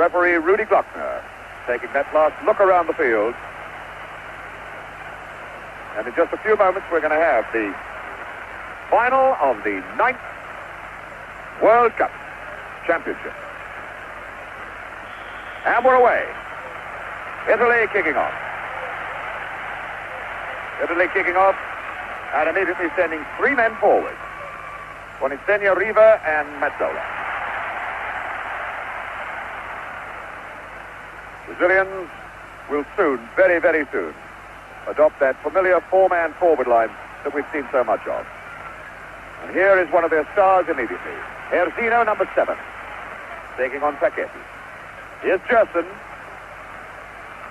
referee Rudy Glockner taking that last look around the field. And in just a few moments, we're going to have the final of the 9th World Cup Championship. And we're away. Italy kicking off. Italy kicking off and immediately sending 3 men forward. Bonisegna, Riva, and Mazzola. Brazilians will soon, very, very soon, adopt that familiar 4-man forward line that we've seen so much of. And here is one of their stars immediately. Erzino, number 7, taking on Paquetti. Here's Gerson.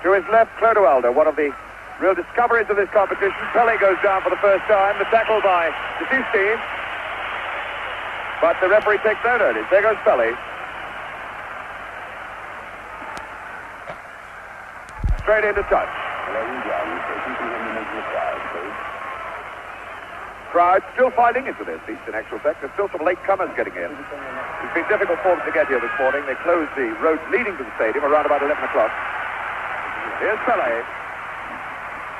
To his left, Clodoaldo, one of the real discoveries of this competition. Pelé goes down for the first time. The tackle by Desisti. But the referee takes no notice. There goes Pelé. Straight into touch. Crowd still filing into their seats, in actual fact. There's still some late comers getting in. It's been difficult for them to get here this morning. They closed the road leading to the stadium around about 11 o'clock. Here's Pelé.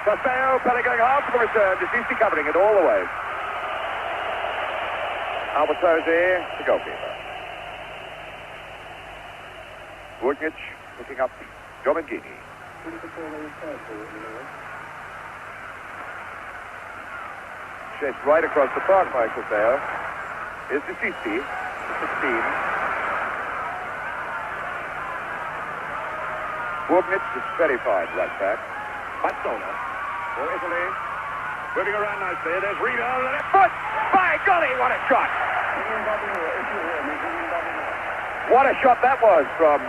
Sosteo, Pelé going hard for the return. Desisti covering it all the way. Albertosi, the goalkeeper. Vujnic picking up Domengini. Chased right across the park by Sosteo. Here's Desisti, 16. Vujnic is very fine right back. Mazzola for Italy. Moving around nicely. There's Riva on the left foot. By golly, what a shot! What a shot that was from...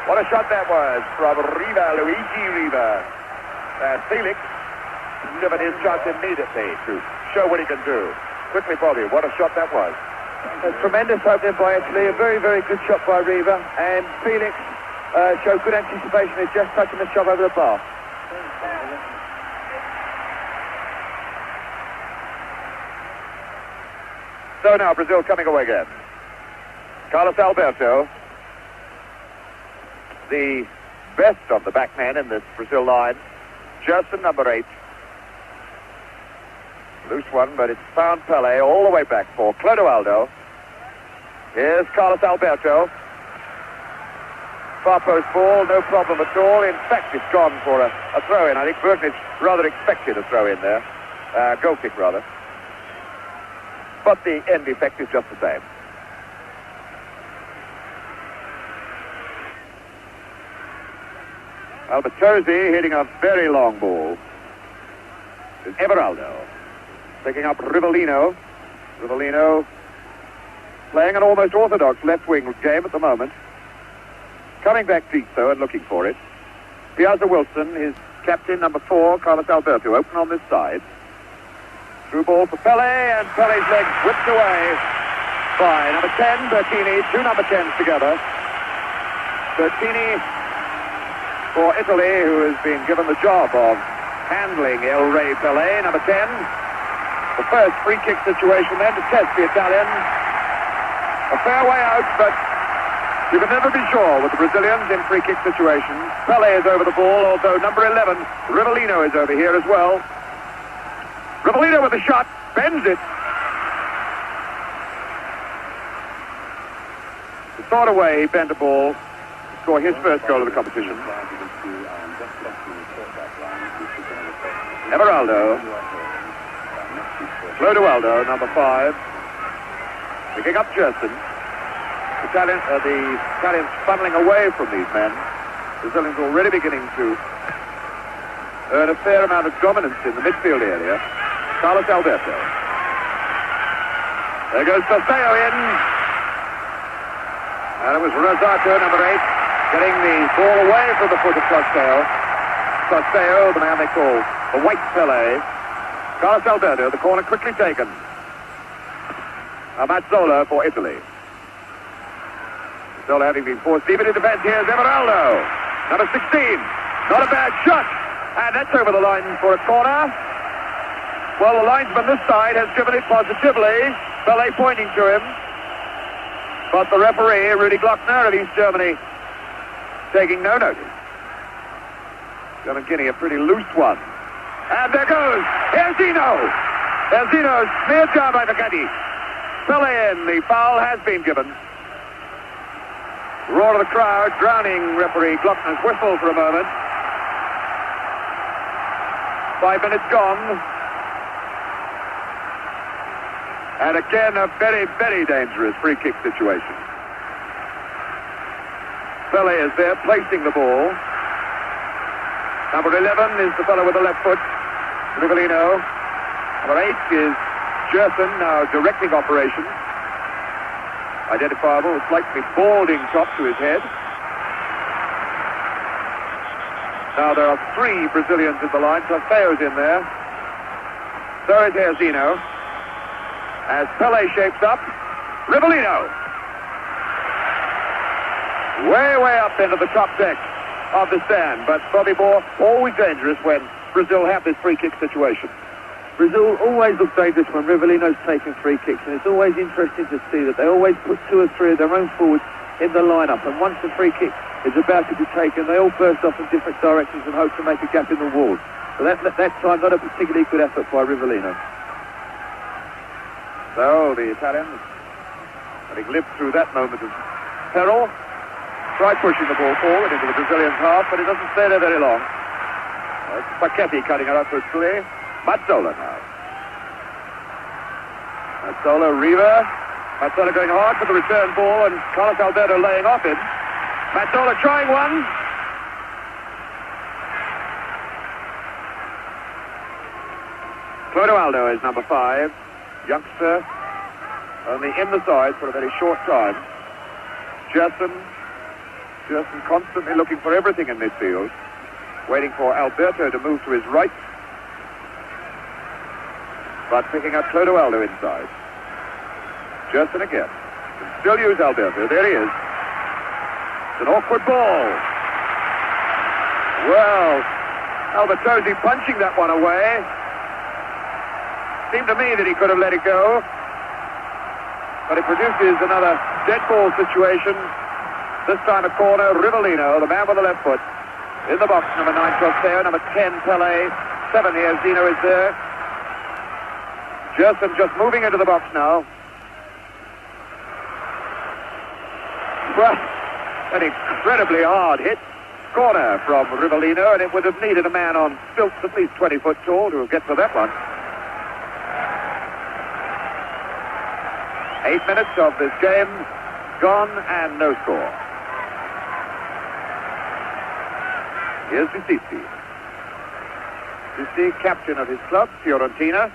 What a shot that was from Riva, Luigi Riva. And Felix given his shot immediately to show what he can do. Quickly, Bobby, what a shot that was. A tremendous opening by Italy. A very, very good shot by Riva. And Felix showed good anticipation. He's just touching the shot over the bar. So now Brazil coming away again. Carlos Alberto, the best of the backmen in this Brazil line. Gerson, number 8. Loose one, but it's found Pelé all the way back for Clodoaldo. Here's Carlos Alberto. Far post ball, no problem at all. In fact, it's gone for a throw-in. I think Vujnic rather expected a throw-in there. Goal kick, rather. But the end effect is just the same. Albertosi hitting a very long ball. It's Everaldo picking up Rivellino. Rivellino playing an almost orthodox left-wing game at the moment. Coming back deep, though, and looking for it. Piazza Wilson, his captain, number 4, Carlos Alberto, open on this side. Through ball for Pelé, and Pelé's leg whipped away by number 10, Bertini. 2 number 10s together. Bertini for Italy, who has been given the job of handling El Rey Pelé, number 10. The first free kick situation then to test the Italian. A fair way out, but you can never be sure with the Brazilians in free kick situations. Pelé is over the ball, although number 11, Rivellino, is over here as well. Rivellino with a shot, bends it. The sort of way he bent the ball to score his first goal of the competition. Everaldo. Clodoaldo, number 5. Picking up Gerson. The Italians funneling away from these men. Brazilians already beginning to earn a fair amount of dominance in the midfield area. Carlos Alberto. There goes Sosteo in. And it was Rosato, number 8, getting the ball away from the foot of Sosteo. Sosteo, the man they call the White Pelé. Carlos Alberto, the corner quickly taken. Mazzola for Italy. Mazzola having been forced deep into defense. Here's Everaldo, number 16. Not a bad shot. And that's over the line for a corner. Well, the linesman this side has given it positively. Pelé pointing to him. But the referee, Rudy Glockner of East Germany, taking no notice. German Guinea, a pretty loose one. And there goes! Here's Zeno! There's Zeno, smeared down by Vakati. Pelé in, the foul has been given. Roar of the crowd, drowning referee Glockner's whistle for a moment. 5 minutes gone. And again, a very, very dangerous free kick situation. Pelé is there, placing the ball. Number 11 is the fellow with the left foot, Rivellino. Number 8 is Gerson, now directing operations. Identifiable, a slightly balding top to his head. Now there are 3 Brazilians in the line, plus Theo's in there. So is Zeno. As Pelé shapes up, Rivellino. Way up into the top deck of the stand. But Bobby Moore, always dangerous when Brazil have this free kick situation. Brazil always look dangerous when Rivellino's taking free kicks, and it's always interesting to see that they always put 2 or 3 of their own forwards in the lineup, and once the free kick is about to be taken, they all burst off in different directions and hope to make a gap in the wall. But that time, not a particularly good effort by Rivellino. So the Italians, having lived through that moment of peril, try pushing the ball forward into the Brazilians' half, but it doesn't stay there very long. It's Paquetti cutting it up for Sully. Mazzola now. Mazzola, Riva. Mazzola going hard for the return ball, and Carlos Alberto laying off him. Mazzola trying one. Clodoaldo is number 5. Youngster, only in the side for a very short time. Gerson constantly looking for everything in midfield, waiting for Alberto to move to his right, but picking up Clodoaldo inside. Gerson again. Can still use Alberto. There he is. It's an awkward ball. Well, Albertosi punching that one away. Seemed to me that he could have let it go, but it produces another dead ball situation. This time a corner. Rivellino, the man with the left foot, in the box. Number 9, Trosteo. Number 10, Pelé. 7 here. Zeno is there. Gerson just moving into the box now. Well, an incredibly hard hit. Corner from Rivellino, and it would have needed a man on stilts at least 20 foot tall to get to that one. 8 minutes of this game gone and no score. Here's Disisti. Disisti, captain of his club, Fiorentina.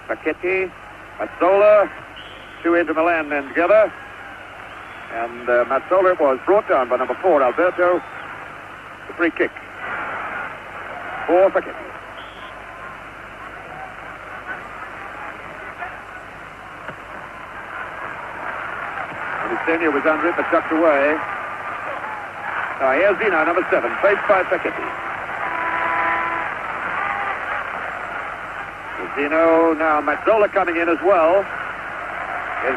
Paquetti, Mazzola, 2 into Milan then together. And Mazzola was brought down by number 4, Alberto. The free kick for Paquetti. Senior was under it, but tucked away. Now here's Zeno, number 7, faced by Paquetti. Zeno, now Mazzola coming in as well.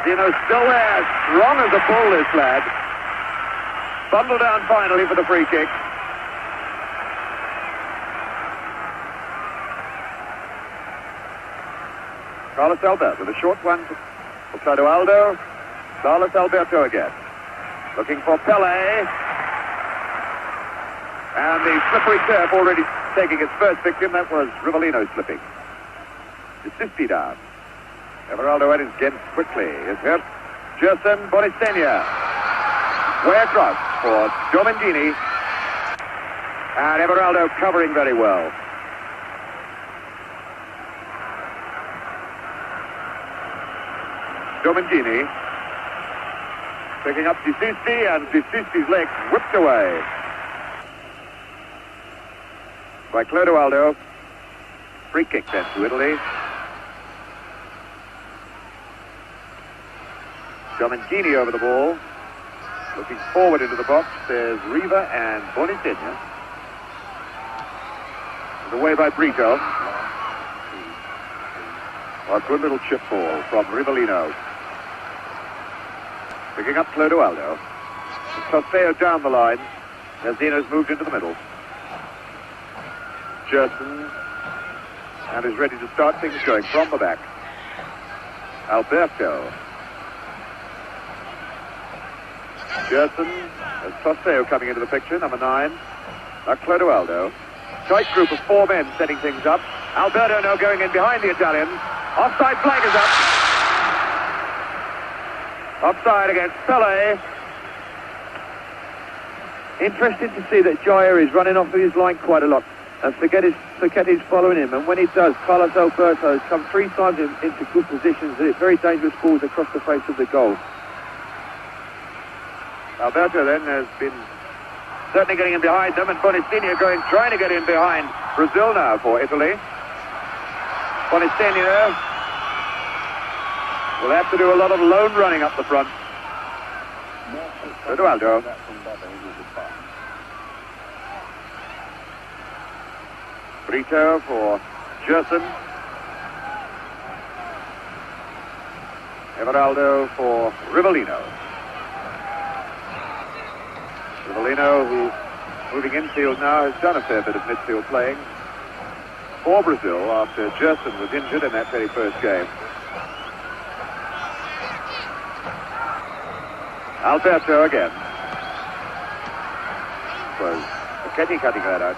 Zeno still there, strong as a bull, this lad. Bundled down finally for the free kick. Carlos Alberto with a short one for Clodoaldo. Carlos Alberto again. Looking for Pelé. And the slippery turf already taking its first victim. That was Rivellino slipping. Disisti down. Everaldo at his again quickly. Is hurt. Gerson, Bonisenia. Way across for Domengini. And Everaldo covering very well. Domengini. Picking up Disisti, and Disisti's leg whipped away by Clodoaldo. Free kick then to Italy. Domengini over the ball. Looking forward into the box, there's Riva and Bonisenia. Away by Brito. A good little chip ball from Rivellino. Picking up Clodoaldo. Tosfeo down the line. Zeno's moved into the middle. Gerson. And is ready to start things going from the back. Alberto. Gerson. There's Tosfeo coming into the picture, number 9. Now Clodoaldo. Tight group of 4 men setting things up. Alberto now going in behind the Italians. Offside flag is up. Offside against Pelé. Interesting to see that Jair is running off of his line quite a lot. And Forgetti's following him. And when he does, Carlos Alberto has come 3 times into good positions. Very dangerous balls across the face of the goal. Alberto then has been certainly getting in behind them, and Bonistinha trying to get in behind Brazil now for Italy. Bonistinha will have to do a lot of lone running up the front. Clodoaldo. Brito for Gerson. Everaldo for Rivellino. Rivellino, who's moving infield now, has done a fair bit of midfield playing for Brazil after Gerson was injured in that very first game. Alberto again. Was Forgetti cutting that out.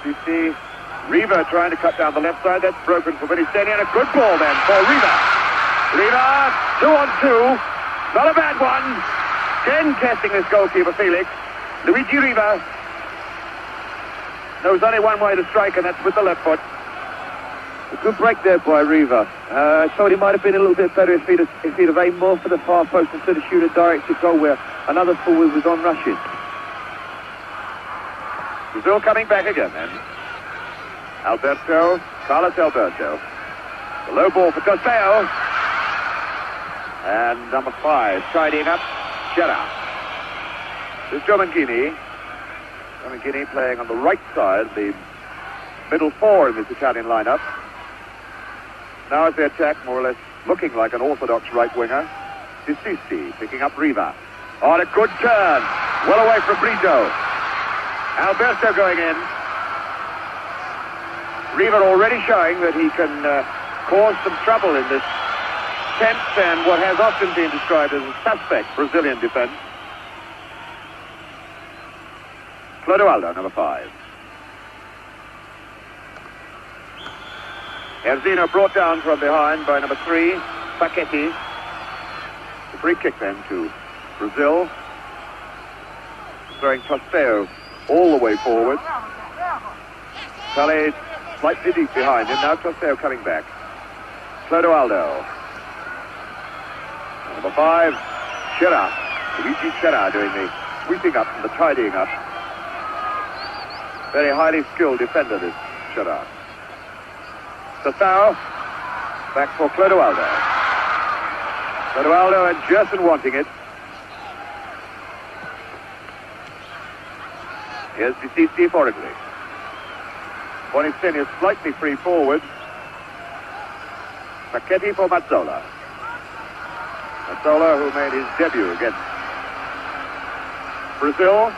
Sissi. Riva trying to cut down the left side. That's broken for Bonistinha, and a good ball then for Riva. Riva, 2-on-2. Not a bad one. Again testing this goalkeeper, Felix. Luigi Riva. There's only one way to strike, and that's with the left foot. A good break there by Riva. I thought he might have been a little bit better if he'd have aimed more for the far post instead of shoot a directed goal where another forward was on rushing. Brazil coming back again then. Alberto, Carlos Alberto. The low ball for Tosfeo. And number 5 tidying up, Gerard. There's Giomanghini. Giomanghini playing on the right side, the middle 4 in this Italian lineup. Now as they attack, more or less looking like an orthodox right winger. Sissi picking up Riva. On a good turn. Well away from Brito. Alberto going in. Riva already showing that he can cause some trouble in this tense and what has often been described as a suspect Brazilian defense. Clodoaldo, number 5. Erzino brought down from behind by number 3, Paquetti. The free kick then to Brazil. Throwing Tosfeo all the way forward. Pelé slightly deep behind him. Now Tosfeo coming back. Clodoaldo. Number 5, Gerard. Luigi Gerard doing the sweeping up and the tidying up. Very highly skilled defender, this Gerard. Sasao. Back for Clodoaldo. Clodoaldo and Gerson wanting it. Here's Sissi for Italy. Bonistinha slightly free forward. Paquetti for Mazzola. Mazzola, who made his debut against Brazil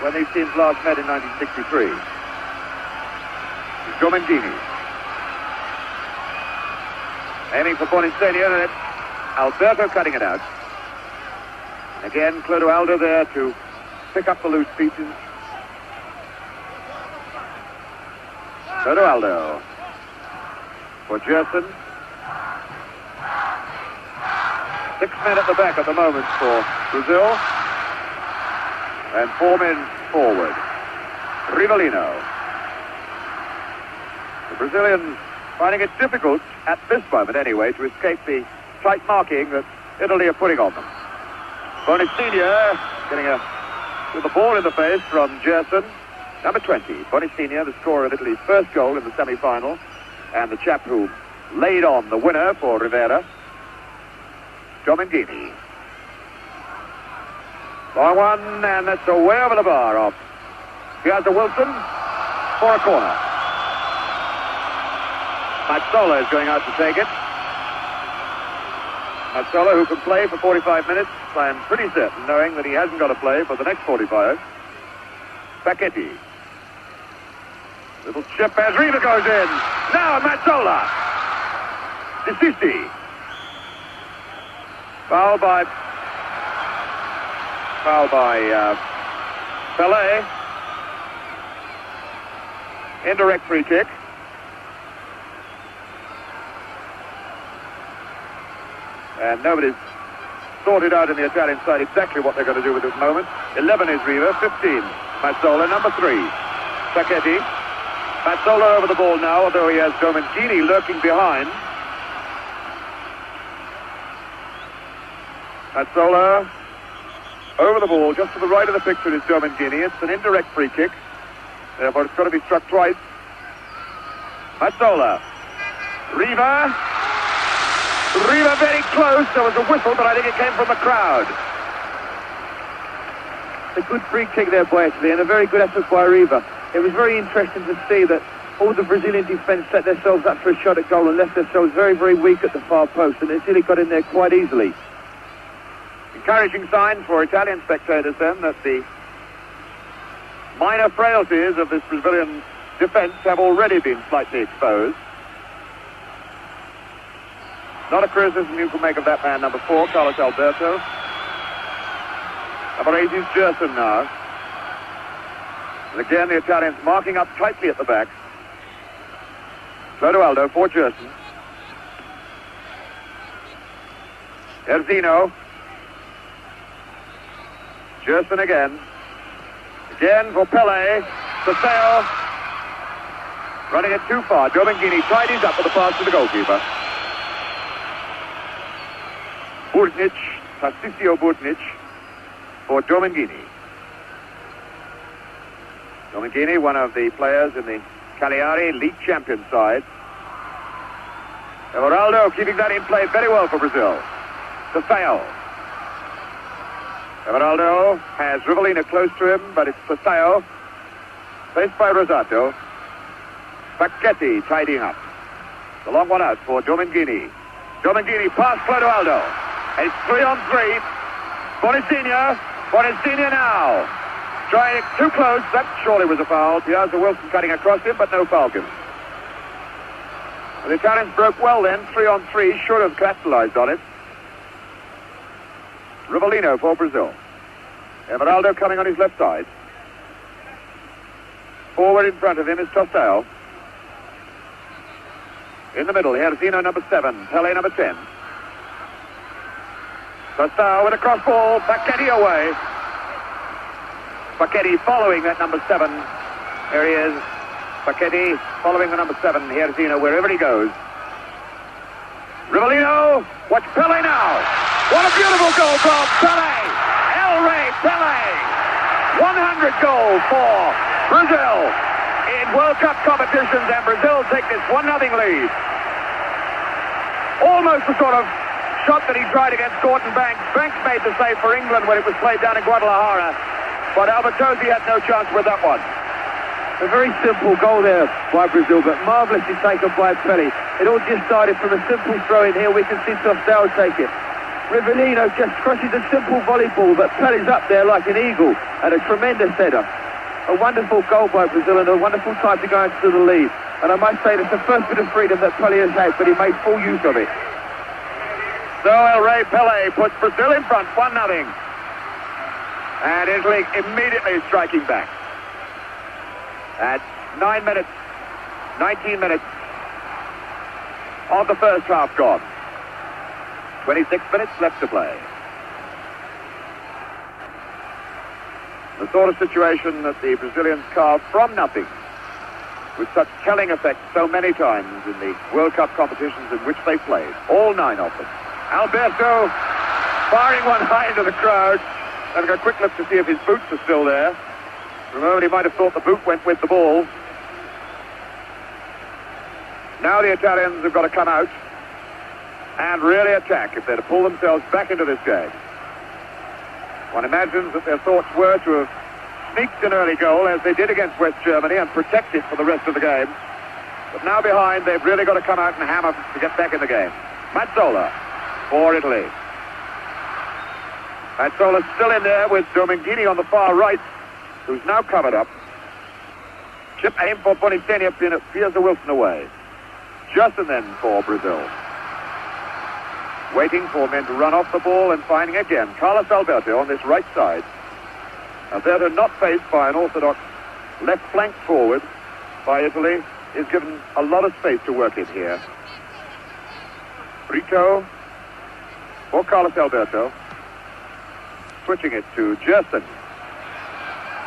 when these teams last met in 1963. Giomanghini. Aiming for Bonistinha, and it's Alberto cutting it out. Again, Clodoaldo there to pick up the loose pieces. Clodoaldo for Gerson. 6 men at the back at the moment for Brazil. And 4 men forward. Rivellino. The Brazilians finding it difficult, at this moment anyway, to escape the tight marking that Italy are putting on them. Bonistinha getting with the ball in the face from Gerson. Number 20, Bonistinha, the scorer of Italy's first goal in the semi-final, and the chap who laid on the winner for Rivera. Giomanghini. Long one, and that's way over the bar off. Here's a Wilson for a corner. Mazzola is going out to take it. Mazzola, who can play for 45 minutes, I am pretty certain, knowing that he hasn't got to play for the next 45. Facchetti. Little chip as Riva goes in. Now Mazzola. Disisti. Foul by Pelé. Indirect free kick. And nobody's sorted out in the Italian side exactly what they're going to do with this moment. 11 is Riva, 15 Mazzola, number 3 Facchetti. Mazzola over the ball now, although he has Domengini lurking behind. Mazzola over the ball, just to the right of the picture is Domengini. It's an indirect free kick, therefore it's got to be struck twice. Mazzola. Riva very close. There was a whistle, but I think it came from the crowd. A good free kick there by Italy, and a very good effort by Riva. It was very interesting to see that all the Brazilian defence set themselves up for a shot at goal and left themselves very, very weak at the far post, and Italy got in there quite easily. Encouraging sign for Italian spectators then that the minor frailties of this Brazilian defence have already been slightly exposed. Not a criticism you can make of that man, number 4, Carlos Alberto. Number 8 is Gerson now. And again, the Italians marking up tightly at the back. Clodoaldo for Gerson. Erzino. Gerson again. Again for Pelé. Saseo. Running it too far. Domengini tidies up with the pass to the goalkeeper. Burtnic, Tarcisio Burtnic for Domengini. Domengini, one of the players in the Cagliari league champion side. Everaldo keeping that in play very well for Brazil. Saseo. Everaldo has Rivellina close to him, but it's Saseo. Faced by Rosato. Facchetti tidying up. The long one out for Domengini. Domengini past Clodoaldo. It's 3-on-3. Bonazzini now. Trying it too close. That surely was a foul. Piazza Wilson cutting across him, but no foul given. The Italians broke well then. 3-on-3. Should have capitalized on it. Rivellino for Brazil. Everaldo coming on his left side. Forward in front of him is Tostao. In the middle, Herzino, number 7. Pelé, number 10. Tostao with a cross ball. Facchetti away. Facchetti following that number 7. There he is. Facchetti following the number 7. Herzino, wherever he goes. Rivellino. Watch Pelé now. What a beautiful goal from Pelé. El Rey Pelé. 100 goal for Brazil in World Cup competitions, and Brazil take this 1-0 lead. Almost the sort of shot that he tried against Gordon Banks. Banks made the save for England when it was played down in Guadalajara, but Albertozzi had no chance with that one. A very simple goal there by Brazil, but marvellously taken by Pelé. It all just started from a simple throw in here. We can see Tostao take it. Rivellino just crushes a simple volleyball, but Pelé's up there like an eagle and a tremendous header. A wonderful goal by Brazil and a wonderful time to go into the lead. And I must say, it's the first bit of freedom that Pelé has had, but he made full use of it. So El Rey Pelé puts Brazil in front, 1-0. And Italy immediately striking back. At 19 minutes of the first half gone. 26 minutes left to play. The sort of situation that the Brazilians carved from nothing with such telling effect so many times in the World Cup competitions in which they played. All 9 of them. Alberto firing one high into the crowd. Having a quick look to see if his boots are still there. For a moment he might have thought the boot went with the ball. Now the Italians have got to come out and really attack if they're to pull themselves back into this game. One imagines that their thoughts were to have sneaked an early goal as they did against West Germany and protect it for the rest of the game. But now behind, they've really got to come out and hammer to get back in the game. Mazzola. for Italy. Mazzola's still in there with Domingini on the far right, who's now covered up. Chip aim for Bonifenia, Piazza Wilson away. Justin then for Brazil. Waiting for men to run off the ball and finding again Carlos Alberto on this right side. Alberto not faced by an orthodox left flank forward by Italy, is given a lot of space to work in here. Brito for Carlos Alberto. Switching it to Gerson.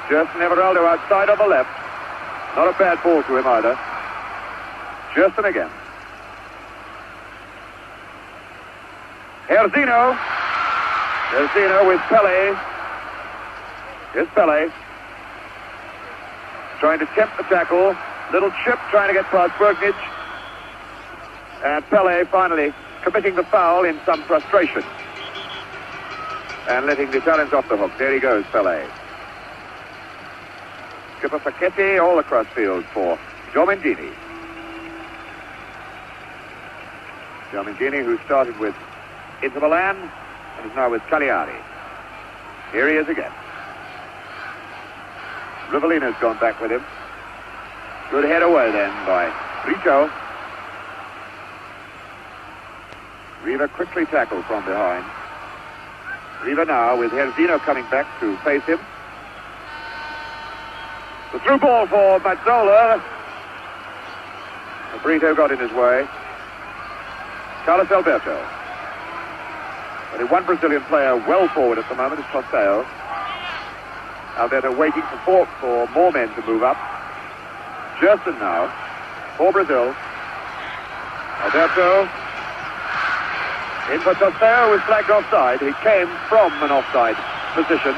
Gerson Everaldo outside on the left. Not a bad ball to him either. Gerson again. Herzino. Herzino with Pelé. Here's Pelé. Trying to tempt the tackle. Little chip trying to get past Bergnich. And Pelé finally committing the foul in some frustration. And letting the Italians off the hook. There he goes, Pelé. Skipper Facchetti all across field for Domingini. Domingini, who started with Inter Milan and is now with Cagliari. Here he is again. Rivellino's gone back with him. Good head away then by Brito. Riva quickly tackled from behind. Riva now with Herzino coming back to face him. The through ball for Mazzola. Brito got in his way. Carlos Alberto. Only one Brazilian player well forward at the moment is Tostao. Alberto waiting for more men to move up. Gerson now for Brazil. Alberto in for Tostao, was flagged offside. He came from an offside position.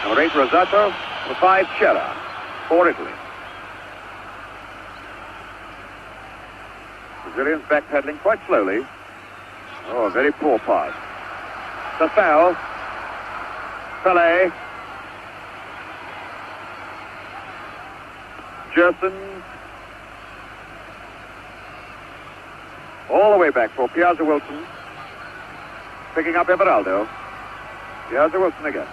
Number 8 Rosato, number 5 Cera for Italy. Brazilians backpedaling quite slowly. Oh, a very poor pass. Tostao. Pelé. Gerson. All the way back for Piazza Wilson. Picking up Everaldo. Piazza Wilson again.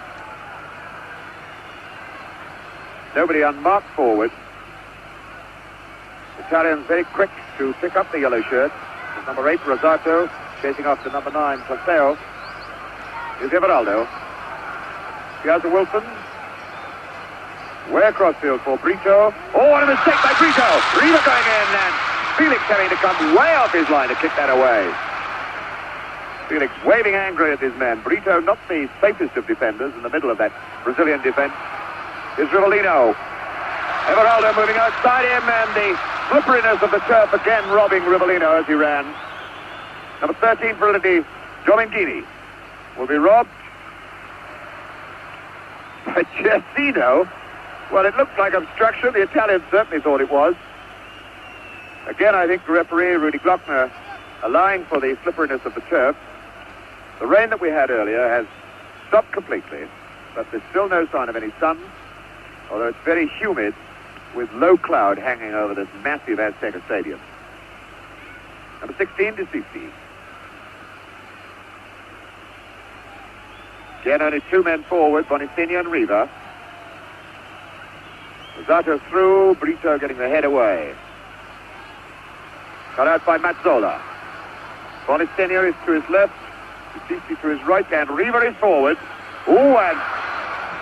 Nobody unmarked forward. Italians very quick to pick up the yellow shirt. With number 8 Rosato chasing after number 9 Tostao. Here's Everaldo. Piazza Wilson. Way across field for Brito. Oh, what a mistake by Brito. Riva going in and Felix having to come way off his line to kick that away. Felix waving angrily at his man. Brito not the safest of defenders in the middle of that Brazilian defense. Here's Rivellino. Everaldo moving outside him and the slipperiness of the turf again robbing Rivellino as he ran. Number 13 for Italy, Domingini, will be robbed. But Gersino, well, it looked like obstruction. The Italians certainly thought it was. Again, I think the referee, Rudy Glockner, allowing for the slipperiness of the turf. The rain that we had earlier has stopped completely, but there's still no sign of any sun, although it's very humid with low cloud hanging over this massive Azteca Stadium. Number 16, DeCici. Again, only 2 men forward, Bonifenia and Riva. Rosato through, Brito getting the head away. Cut out by Mazzola. Bonifenia is to his left, DeCici to his right, and Riva is forward. Oh, and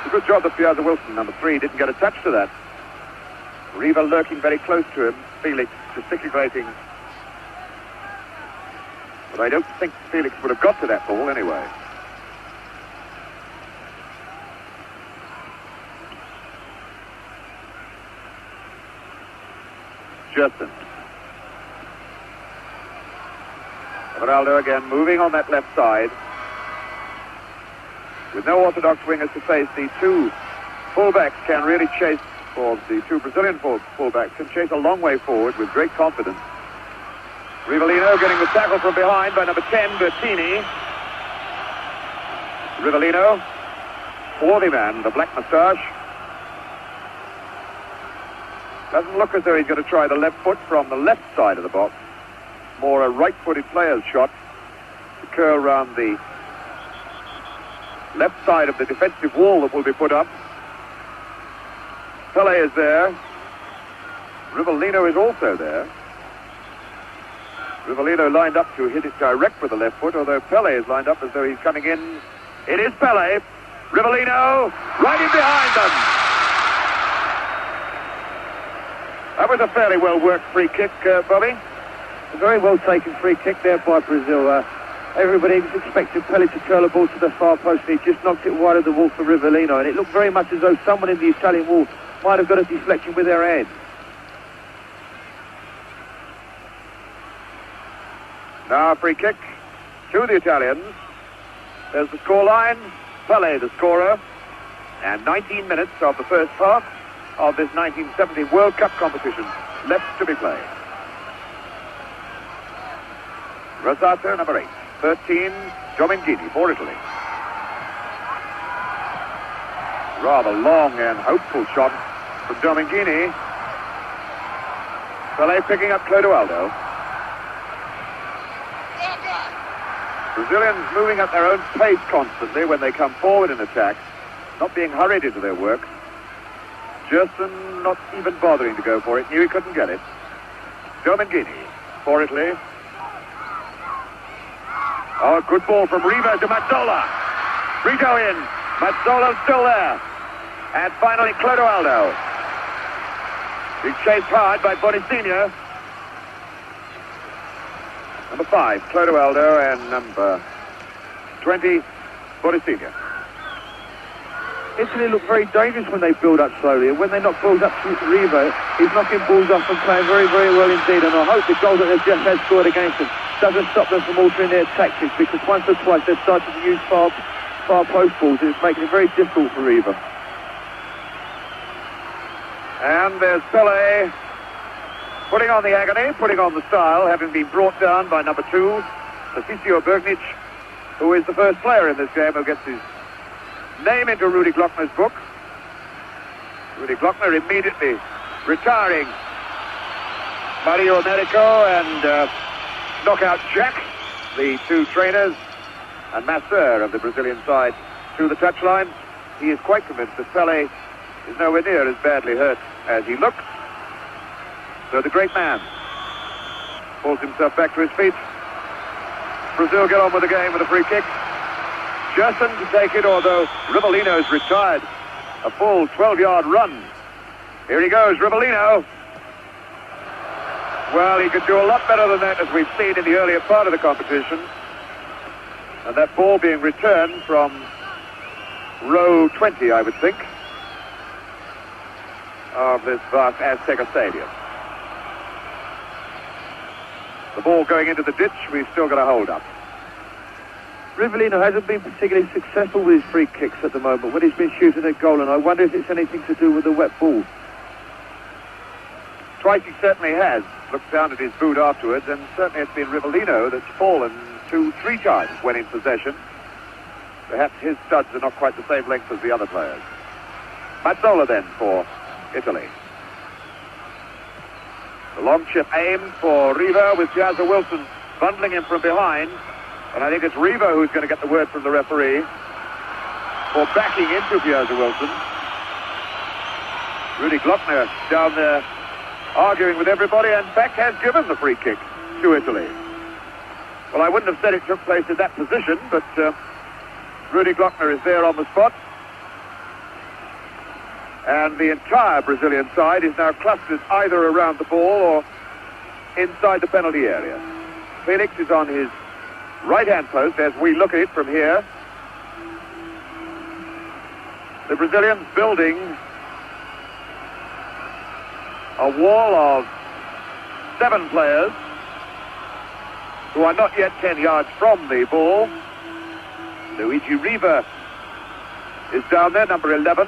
a good job that Piazza Wilson, number 3, didn't get a touch to that. Riva lurking very close to him, Felix gesticulating. But I don't think Felix would have got to that ball anyway. Gerson. Everaldo again moving on that left side. With no orthodox wingers to face, the 2 fullbacks can really chase, or the 2 Brazilian fullbacks can chase a long way forward with great confidence. Rivellino getting the tackle from behind by number 10, Bertini. Rivellino, swarthy man, the black moustache. Doesn't look as though he's going to try the left foot from the left side of the box. more a right-footed player's shot to curl around the left side of the defensive wall that will be put up. Pelé is there. Rivellino is also there. Rivellino lined up to hit it direct with the left foot, although Pelé is lined up as though he's coming in. It is Pelé. Rivellino right in behind them. That was a fairly well-worked free kick, Bobby. A very well-taken free kick there by Brazil. Everybody was expecting Pelé to curl the ball to the far post, and he just knocked it wide of the wall for Rivellino, and it looked very much as though someone in the Italian wall might have got a deflection with their head. Now a free kick to the Italians. There's the scoreline. Pelé the scorer. And 19 minutes of the first half of this 1970 World Cup competition left to be played. Rosato, number 8. 13, Giomenghini for Italy. Rather long and hopeful shot from Giomenghini. Pelé picking up Clodoaldo. Brazilians moving at their own pace constantly when they come forward in attack, not being hurried into their work. Gerson not even bothering to go for it, knew he couldn't get it. Giomenghini for Italy. Oh, good ball from Riva to Mazzola. Rito in. Mazzola's still there. And finally Clodoaldo. He's chased hard by Bonicinho. Number 5, Clodoaldo, and number 20, Bonicinho. Italy look very dangerous when they build up slowly, and when they knock balls up to Riva, he's knocking balls off and playing very, very well indeed. And I hope the goal that they've just had scored against them doesn't stop them from altering their tactics, because once or twice they've started to use far post balls, and it's making it very difficult for Riva. And there's Pelé putting on the agony, putting on the style, having been brought down by number 2, Tassisio Bergnic, who is the first player in this game who gets his name into Rudy Glockner's book. Rudy Glockner immediately retiring Mario Americo and Knockout Jack, the 2 trainers, and Masseur of the Brazilian side to the touchline. He is quite convinced that Pelé is nowhere near as badly hurt as he looks. So the great man pulls himself back to his feet. Brazil get on with the game with a free kick. Gerson to take it, although Rivellino's retired a full 12-yard run. Here he goes, Rivellino. Well, he could do a lot better than that, as we've seen in the earlier part of the competition. And that ball being returned from row 20, I would think, of this vast Azteca Stadium. The ball going into the ditch, we've still got a hold up. Rivellino hasn't been particularly successful with his free kicks at the moment when he's been shooting at goal, and I wonder if it's anything to do with the wet ball. Twice he certainly has looked down at his boot afterwards, and certainly it's been Rivellino that's fallen 2-3 times when in possession. Perhaps his studs are not quite the same length as the other players. Mazzola then for Italy. The long chip aimed for Riva, with Piazza Wilson bundling him from behind. And I think it's Riva who's going to get the word from the referee for backing into Piazza Wilson. Rudy Glockner down there arguing with everybody, and in fact has given the free kick to Italy. Well, I wouldn't have said it took place in that position, but Rudy Glockner is there on the spot. And the entire Brazilian side is now clustered either around the ball or inside the penalty area. Felix is on his right-hand post as we look at it from here. The Brazilians building a wall of 7 players who are not yet 10 yards from the ball. Luigi Riva is down there, number 11.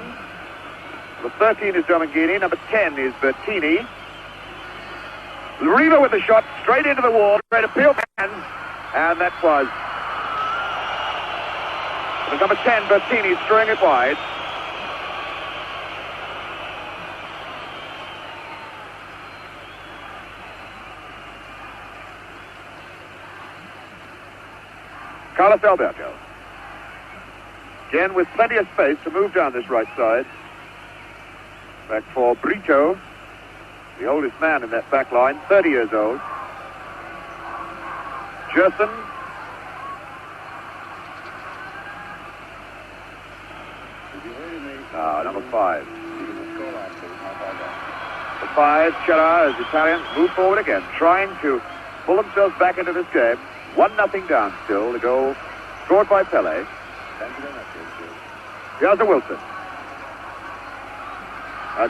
Number 13 is Giomenghini. Number 10 is Bertini. Riva with the shot straight into the wall, straight to peel hands, and that was number 10, Bertini, throwing it wide. Carlos Alberto. Again with plenty of space to move down this right side. Back for Brito, the oldest man in that back line, 30 years old. Gerson. Number 5. The 5, Chera, as Italians move forward again, trying to pull themselves back into this game. 1-0 down still. The goal scored by Pelé. Here's a Wilson.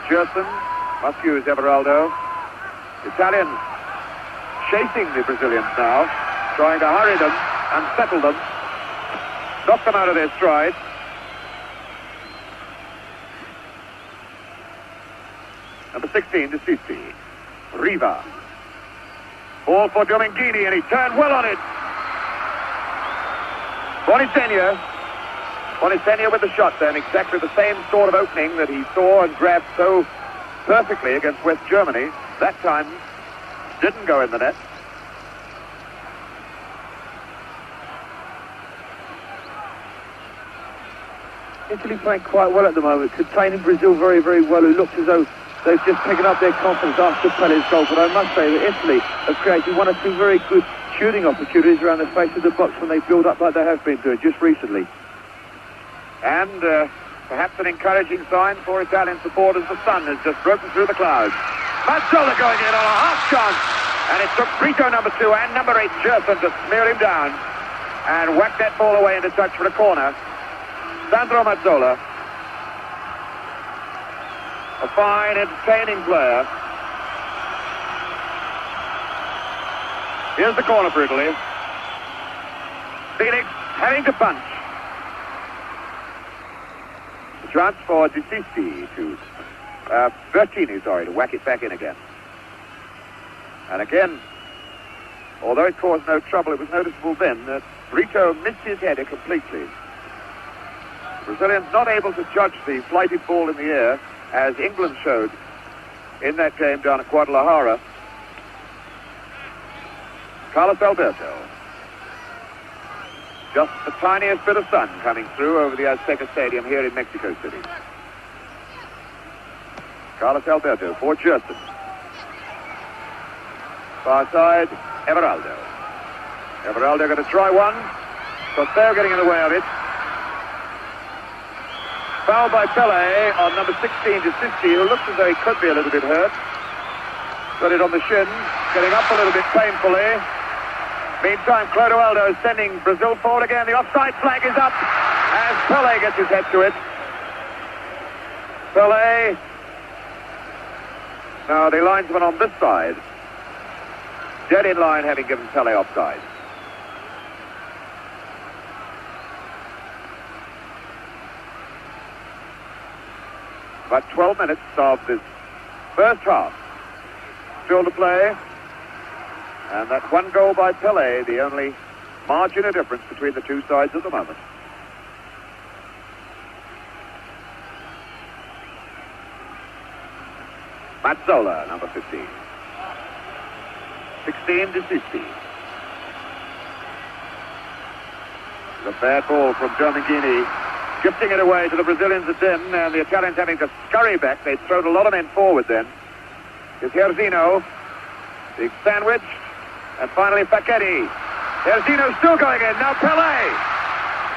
Gerson must use Everaldo. Italians chasing the Brazilians now, trying to hurry them, unsettle them, knock them out of their stride. Number 16, Decisi. Riva. Ball for Dominguini, and he turned well on it. Bonitenia with the shot then, exactly the same sort of opening that he saw and grabbed so perfectly against West Germany. That time didn't go in the net. Italy playing quite well at the moment, containing Brazil very, very well, who looked as though they've just picking up their confidence after Pelé's goal. But I must say that Italy have created one or two very good shooting opportunities around the face of the box when they build up like they have been doing just recently. And perhaps an encouraging sign for Italian supporters. The sun has just broken through the clouds. Mazzola going in on a half chance. And it took Brito, number 2, and number 8, Gerson, to smear him down and whack that ball away into touch for a corner. Sandro Mazzola. A fine, entertaining player. Here's the corner for Italy. Phoenix having to punch. The chance for Decisi to Bertini, to whack it back in again. And again, although it caused no trouble, it was noticeable then that Brito missed his header completely. The Brazilians not able to judge the flighted ball in the air, as England showed in that game down at Guadalajara. Carlos Alberto. Just the tiniest bit of sun coming through over the Azteca Stadium here in Mexico City. Carlos Alberto for Gerson. Far side, Everaldo. Everaldo going to try one. Costeo getting in the way of it. Foul by Pelé on number 16, Decisi, who looks as though he could be a little bit hurt. Got it on the shin, getting up a little bit painfully. Meantime, Clodoaldo is sending Brazil forward again. The offside flag is up as Pelé gets his head to it. Pelé. Now the linesman on this side, dead in line, having given Pelé offside. About 12 minutes of this first half still to play. And that one goal by Pelé, the only margin of difference between the two sides at the moment. Mazzola, number 15. 16, Decisi. The bad ball from Dominguini, gifting it away to the Brazilians again, and the Italians having to scurry back. They'd thrown a lot of men forward then. It's Herzino, big sandwich, and finally Facchetti. Herzino still going in, now Pelé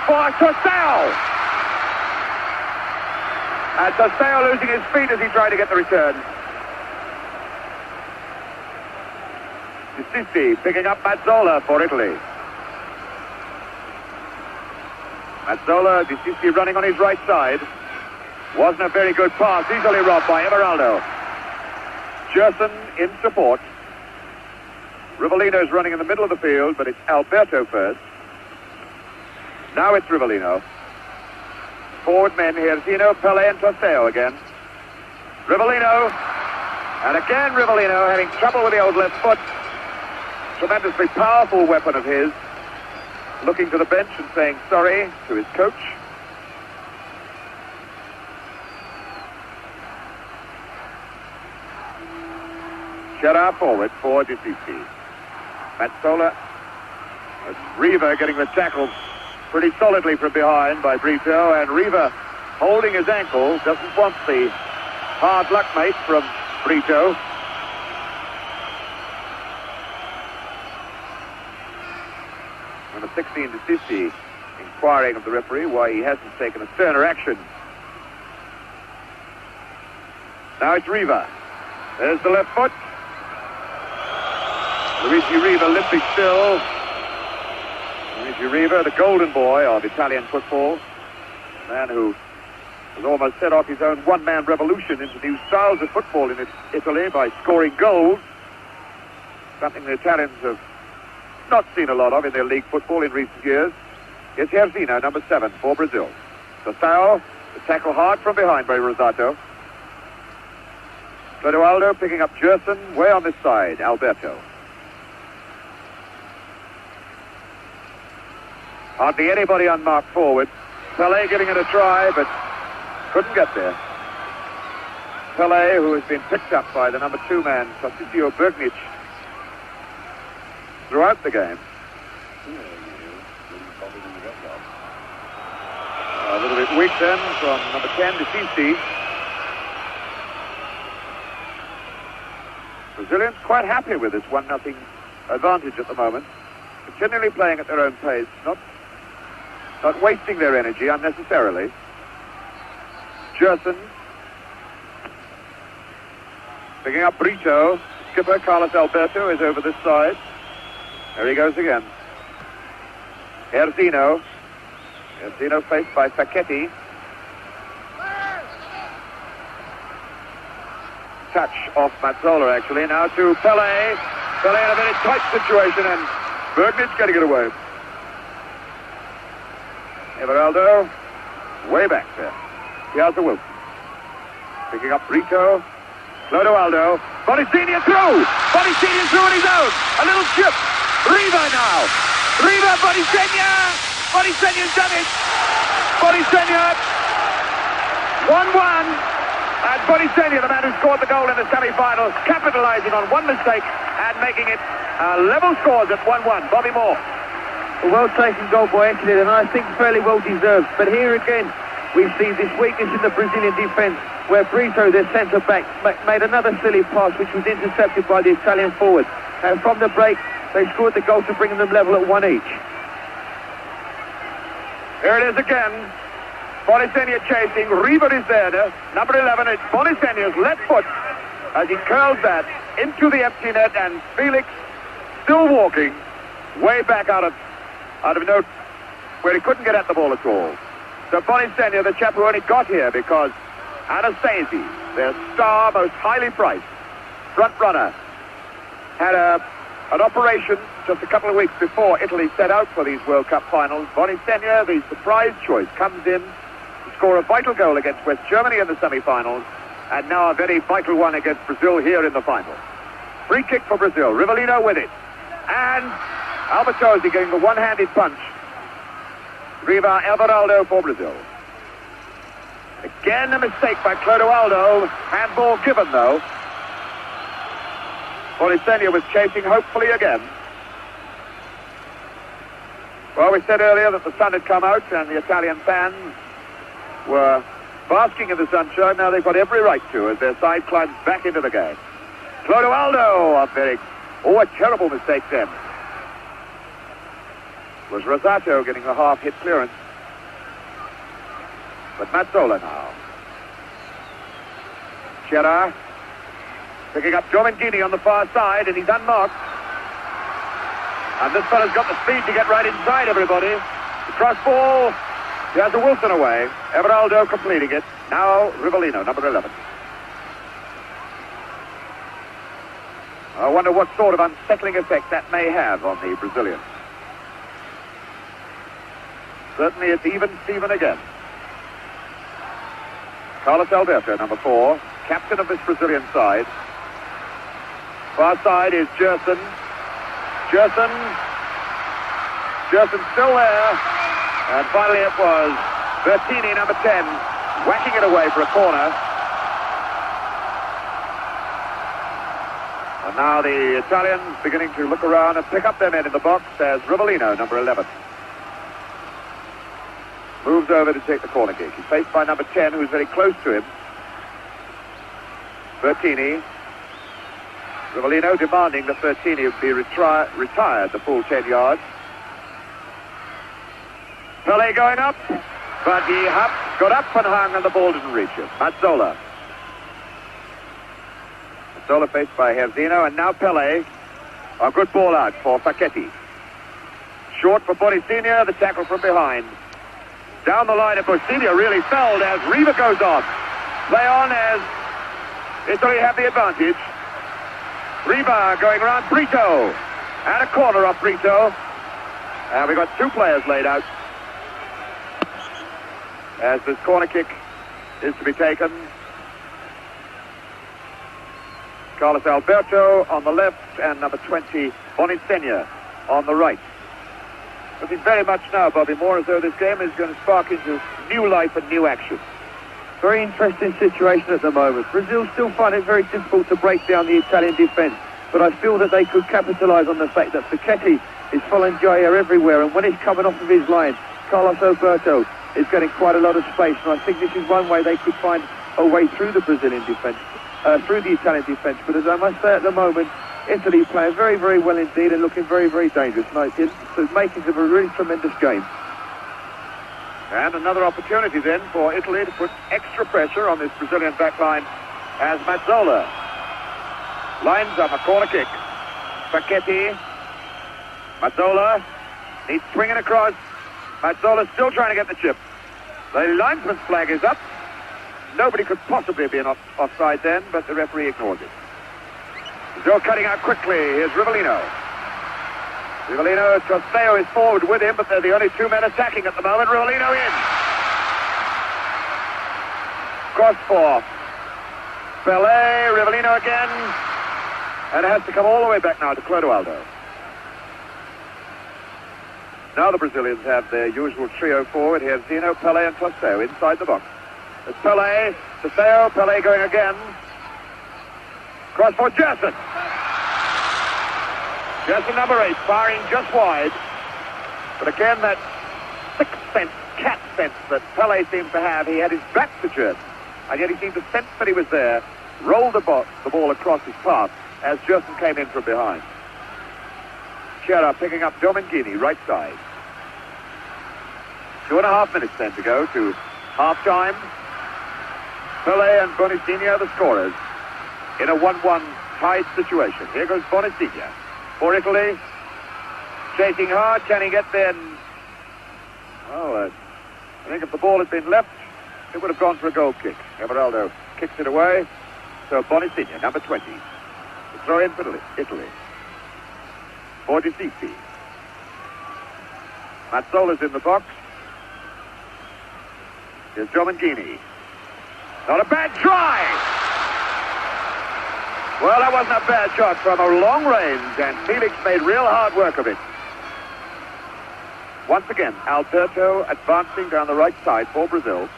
for Costeo. And Costeo losing his feet as he tried to get the return. Decisi picking up Mazzola for Italy. Mazzola, Decisi running on his right side. Wasn't a very good pass, easily robbed by Everaldo. Gerson in support. Rivellino's running in the middle of the field, but it's Alberto first. Now it's Rivellino. Forward men here, Zino, Pelé and Costeo again. Rivellino. And again Rivellino having trouble with the old left foot. Tremendously powerful weapon of his. Looking to the bench and saying sorry to his coach. Chera forward for Decisi. Mazzola. Riva getting the tackle pretty solidly from behind by Brito, and Riva holding his ankle, doesn't want the hard luck mate from Brito. Number 16 to 50, inquiring of the referee why he hasn't taken a sterner action. Now it's Riva. There's the left foot. Luigi Riva limping still. Luigi Riva, the golden boy of Italian football. A man who has almost set off his own one-man revolution into new styles of football in Italy by scoring goals. Something the Italians have not seen a lot of in their league football in recent years. It's Herzino, number 7 for Brazil. Sestao, the tackle hard from behind by Rosato. Clodoaldo picking up Gerson, way on this side, Alberto. Hardly anybody unmarked forward. Pelé giving it a try, but couldn't get there. Pelé, who has been picked up by the number 2 man, Tarcisio Bergnic, throughout the game. A little bit weak then from number 10 to Cici. Brazilians quite happy with this 1-0 advantage at the moment. Continually playing at their own pace, not wasting their energy unnecessarily. Gerson picking up Brito. Skipper Carlos Alberto is over this side. There he goes again. Herzino. Herzino faced by Facchetti. Touch off Mazzola actually. Now to Pelé. Pelé in a very tight situation and Bergnic getting it away. Everaldo way back there. Here's the Wilson. Picking up Brito. Clodoaldo. Bonicini through! Bonicini through on his own! A little chip! Riva now! Riva, Bonicini! Bonicini's done it! Bonicini! 1-1. And Bonicini, the man who scored the goal in the semi-finals, capitalizing on one mistake and making it level scores at 1-1. Bobby Moore. A well-taken goal by Italy, and I think fairly well-deserved. But here again, we see this weakness in the Brazilian defence, where Brito, their centre-back, made another silly pass, which was intercepted by the Italian forward. And from the break, they scored the goal to bring them level at 1 each. Here it is again. Bonicini chasing. Riva is there. Number 11, it's Bonicini's left foot as he curls that into the empty net, and Felix still walking way back out of note where he couldn't get at the ball at all. So Bonicini, the chap who only got here because Anastasi, their star, most highly priced front runner, had an operation just a couple of weeks before Italy set out for these World Cup finals. Bonicini, the surprise choice, comes in to score a vital goal against West Germany in the semi-finals, and now a very vital one against Brazil here in the final. Free kick for Brazil. Rivellino with it. And Albertosi getting the one-handed punch. Riva Everaldo for Brazil. Again a mistake by Clodoaldo. Handball given though. Bonicini was chasing hopefully again. Well, we said earlier that the sun had come out and the Italian fans were basking in the sunshine. Now they've got every right to as their side climbs back into the game. Clodoaldo, a terrible mistake then. Was Rosato getting a half-hit clearance. But Mazzola now. Chera picking up Domengini on the far side, and he's unmarked. And this fella's got the speed to get right inside everybody. The cross ball. He has a Wilson away. Everaldo completing it. Now Rivellino, number 11. I wonder what sort of unsettling effect that may have on the Brazilians. Certainly it's even Steven again. Carlos Alberto, number 4, captain of this Brazilian side. Far side is Gerson. Gerson still there. And finally it was Bertini, number 10, whacking it away for a corner. And now the Italians beginning to look around and pick up their men in the box as Rivellino, number 11. moves over to take the corner kick. He's faced by number 10, who's very close to him. Bertini. Rivellino demanding that Bertini be retired the full 10 yards. Pelé going up, but he got up and hung and the ball didn't reach him. Mazzola. Mazzola faced by Herzino, and now Pelé. A good ball out for Facchetti. Short for Bonicinia, the tackle from behind. Down the line, and Bonicinia really fell as Riva goes on. Play on as Italy have the advantage. Riva going around Brito. And a corner off Brito. And we've got two players laid out. As this corner kick is to be taken. Carlos Alberto on the left and number 20, Bonicinia, on the right. Looking very much now, Bobby Moore, as though this game is going to spark into new life and new action. Very interesting situation at the moment. Brazil still find it very difficult to break down the Italian defence, but I feel that they could capitalise on the fact that Facchetti is following Jair everywhere, and when he's coming off of his line, Carlos Alberto is getting quite a lot of space, and I think this is one way they could find a way through the Brazilian defence, through the Italian defence. But as I must say at the moment, Italy playing very, very well indeed and looking very, very dangerous. And it's making of a really tremendous game. And another opportunity then for Italy to put extra pressure on this Brazilian backline as Mazzola lines up a corner kick. Facchetti. Mazzola needs swinging across. Mazzola still trying to get the chip. The linesman's flag is up. Nobody could possibly be offside then, but the referee ignores it. Brazil cutting out quickly. Here's Rivellino. Rivellino, Trosteo is forward with him, but they're the only two men attacking at the moment. Rivellino in. Cross for Pelé. Rivellino again. And it has to come all the way back now to Clodoaldo. Now the Brazilians have their usual trio forward. Here's Zeno, Pelé and Trosteo inside the box. It's Pelé, Trosteo, Pelé going again. Cross for Gerson. Gerson number 8, firing just wide. But again, that sixth sense, cat sense that Pelé seems to have. He had his back to Gerson, and yet he seemed to sense that he was there, rolled the ball across his path as Gerson came in from behind. Chiara picking up Domengini, right side. 2.5 minutes then to go to half-time. Pelé and Bonicinia the scorers in a 1-1 tied situation. Here goes Bonicinia for Italy. Chasing hard, can he get there? Well, I think if the ball had been left, it would have gone for a goal kick. Everaldo kicks it away. So Bonicinia, number 20, to throw in for Italy. For De Sisti. Mazzola's in the box. Here's Domengini. Not a bad try! Well, that wasn't a bad shot from a long range, and Felix made real hard work of it. Once again, Alberto advancing down the right side for Brazil.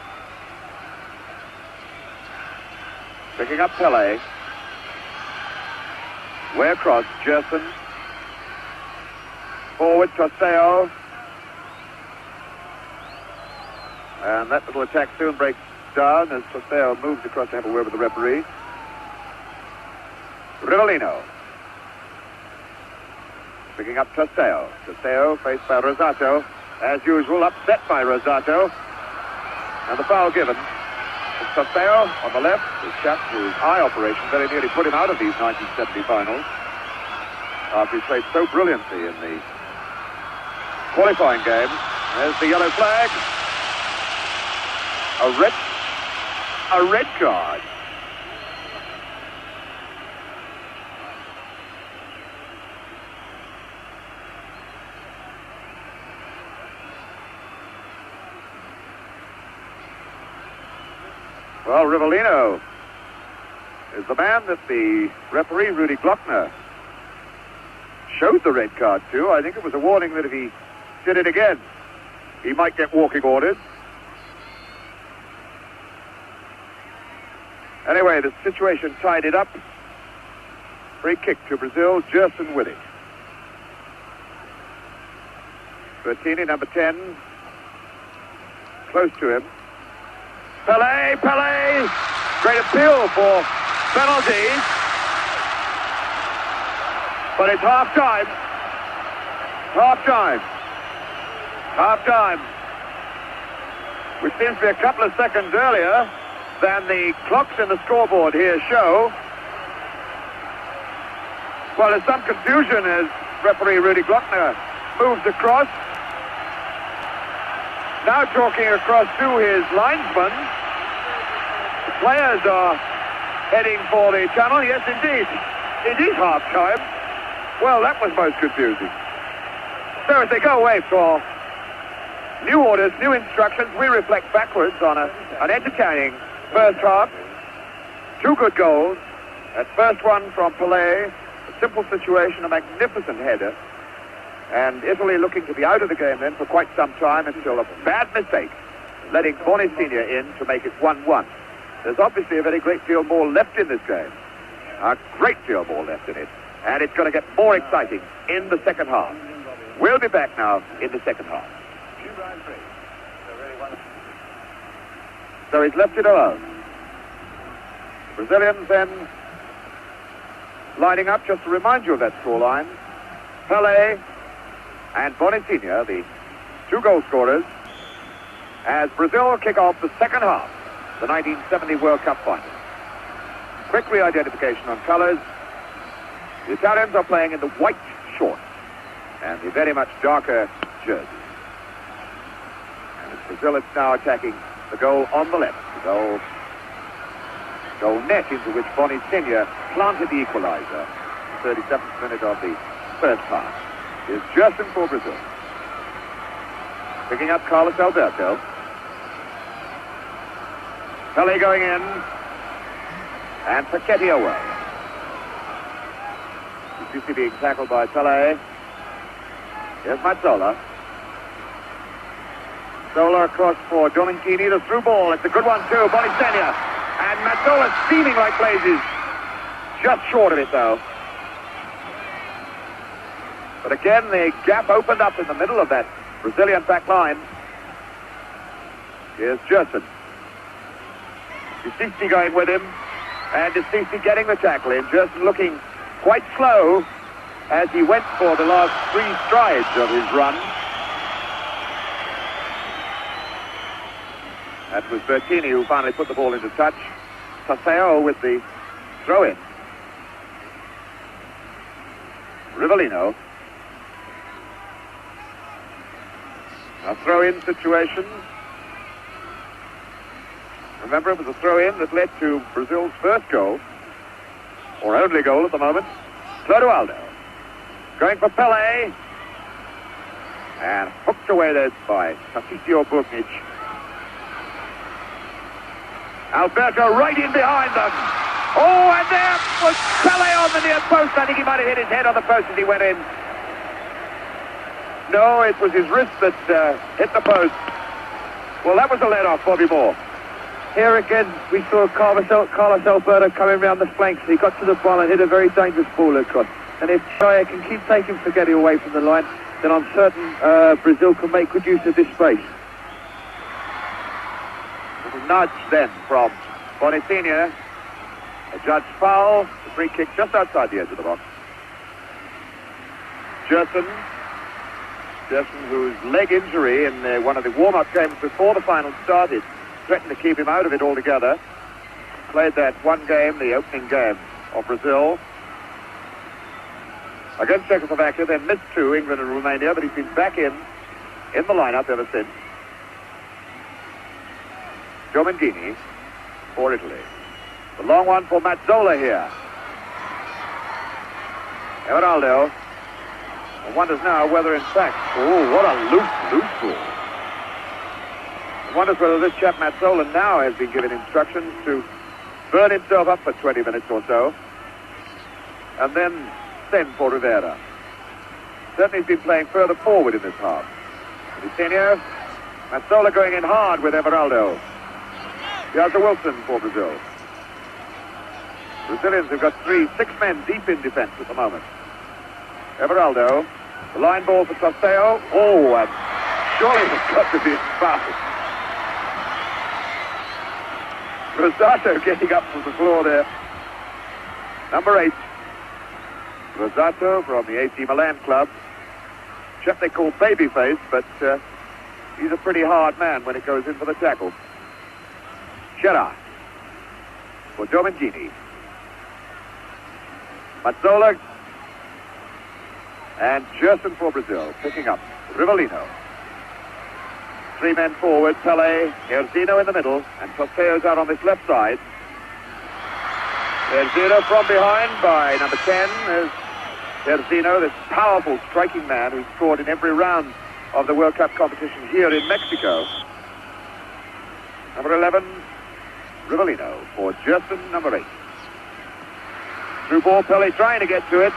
Picking up Pelé. Way across, Gerson. Forward, Trosteo. And that little attack soon breaks down as Trosteo moves across to have a word with the referee. Rivellino. Picking up Trosteo. Trosteo faced by Rosato. As usual, upset by Rosato. And the foul given. It's Trosteo on the left. His chap, whose eye operation very nearly put him out of these 1970 finals. After he played so brilliantly in the qualifying game. There's the yellow flag. A red card. Well, Rivellino is the man that the referee, Rudy Glockner, showed the red card to. I think it was a warning that if he did it again, he might get walking orders. Anyway, the situation tied it up. Free kick to Brazil, Gerson with it. Bertini, number 10. close to him. Pelé! Great appeal for penalties. But it's half-time. Half-time. Which seems to be a couple of seconds earlier than the clocks in the scoreboard here show. Well, there's some confusion as referee Rudy Glockner moves across. Now talking across to his linesman. The players are heading for the tunnel. Yes, indeed. It is half-time. Well, that was most confusing. So as they go away for new orders, new instructions, we reflect backwards on an entertaining first half. 2 good goals. That first one from Pelé, a simple situation, a magnificent header. And Italy looking to be out of the game then for quite some time until a bad mistake, letting Boni Senior in to make it 1-1. There's obviously a very great deal more left in this game. A great deal more left in it. And it's going to get more exciting in the second half. We'll be back now in the second half. So he's left it alone. Brazilians then lining up, just to remind you of that scoreline. Pelé and Boni Senior, the 2 goal scorers, as Brazil kick off the second half, the 1970 World Cup final. Quick re-identification on colours. The Italians are playing in the white shorts and the very much darker jerseys. And as Brazil is now attacking the goal on the left, the goal net into which Boni Senior planted the equaliser, the 37th minute of the first half. Is Gerson for Brazil. Picking up Carlos Alberto. Pelé going in. And Paquetti away. Sissi being tackled by Pelé. Here's Mazzola. Mazzola across for Domenchini. The through ball. It's a good one too. Boni Senior. And Mazzola steaming like blazes. Just short of it though. But again, the gap opened up in the middle of that Brazilian back line. Here's Gerson. Sissi going with him. And Sissi getting the tackle in. Gerson looking quite slow as he went for the last 3 strides of his run. That was Bertini who finally put the ball into touch. Tasseo with the throw-in. Rivellino. A throw-in situation. Remember, it was a throw-in that led to Brazil's first goal, or only goal at the moment. Clodoaldo going for Pelé, and hooked away there by Tarcisio Bugnic. Alberto right in behind them. Oh, and there was Pelé on the near post. I think he might have hit his head on the post as he went in. No, it was his wrist that hit the post. Well, that was a let-off, Bobby Moore. Here again, we saw Carlos Alberto coming round the flanks. He got to the ball and hit a very dangerous ball across. And if Chaya can keep taking Spaghetti away from the line, then I'm certain Brazil can make good use of this space. Little nudge then from Boni Senior. A judged foul. The free kick just outside the edge of the box. Gerson, whose leg injury in one of the warm-up games before the final started threatened to keep him out of it altogether. Played that one game, the opening game of Brazil, against Czechoslovakia, then missed 2, England and Romania, but he's been back in the lineup ever since. Domenchini for Italy. The long one for Mazzola here. Everaldo. One wonders now whether in fact, oh, what a loose ball. Wonders whether this chap Mazzola now has been given instructions to burn himself up for 20 minutes or so and then send for Rivera. Certainly he's been playing further forward in this half. Senior, Mazzola going in hard with Everaldo. Piazza Wilson for Brazil. Brazilians have got 6 men deep in defense at the moment. Everaldo, the line ball for Tasseo. Oh, and surely it's got to be foul. Rosato getting up from the floor there. Number 8. Rosato from the AC Milan club. Chap they call Babyface, but he's a pretty hard man when it goes in for the tackle. Gerard for Domingini. Mazzola and Gerson for Brazil, picking up Rivellino. 3 men forward, Pelé, Erzino in the middle, and Toseo's out on this left side. Erzino from behind by number 10 is Erzino, this powerful striking man who scored in every round of the World Cup competition here in Mexico. Number 11, Rivellino for Gerson, number 8. Through ball, Pelé trying to get to it,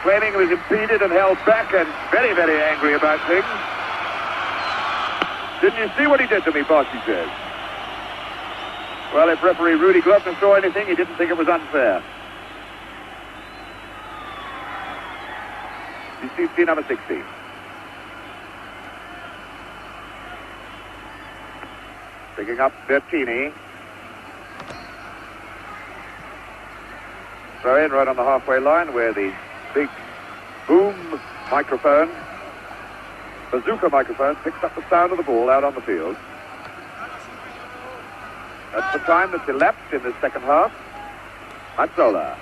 claiming he was impeded and held back and very, very angry about things. Didn't you see what he did to me, boss, he says. Well, if referee Rudy Glockner saw anything, he didn't think it was unfair. DCC number 16. Picking up Bertini. Throw in right on the halfway line where the big boom microphone, bazooka microphone, picks up the sound of the ball out on the field. That's the time that's elapsed in the second half. Mazzola.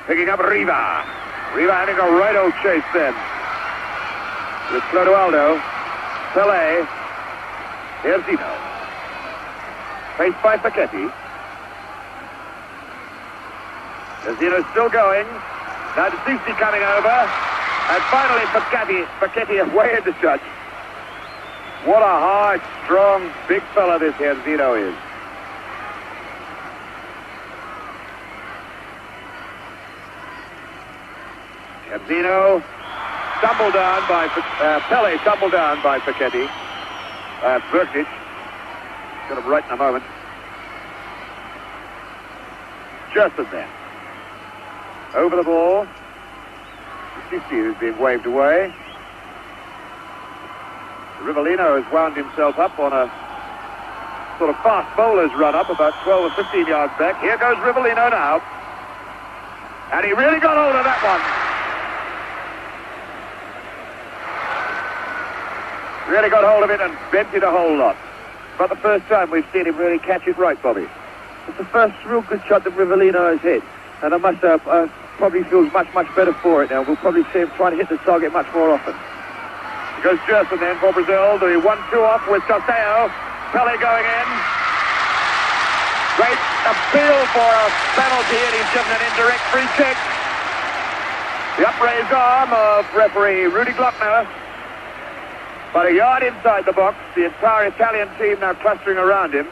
Picking up Riva. Riva having a right old chase then. With Clodoaldo. Pelé. Erzino. Faced by Facchetti. Erzino's still going. Now Susi coming over. And finally Facchetti away in the touch. What a hard, strong, big fella this Erzino is. Erzino stumbled down by Pelé, stumbled down by Facchetti. Verkic. Got him right in a moment. Gerson then. Over the ball. Sissi, who's being waved away. Rivellino has wound himself up on a sort of fast bowler's run up about 12 or 15 yards back. Here goes Rivellino now. And he really got hold of that one. Really got hold of it and bent it a whole lot. About the first time we've seen him really catch it right, Bobby. It's the first real good shot that Rivellino has hit. And I must say, probably feels much, much better for it now. We'll probably see him trying to hit the target much more often. Goes Gerson then for Brazil. The 1-2 off with Toseo. Pelé going in. Great appeal for a penalty, and he's given an indirect free kick. The upraised arm of referee Rudy Glockner. About a yard inside the box. The entire Italian team now clustering around him.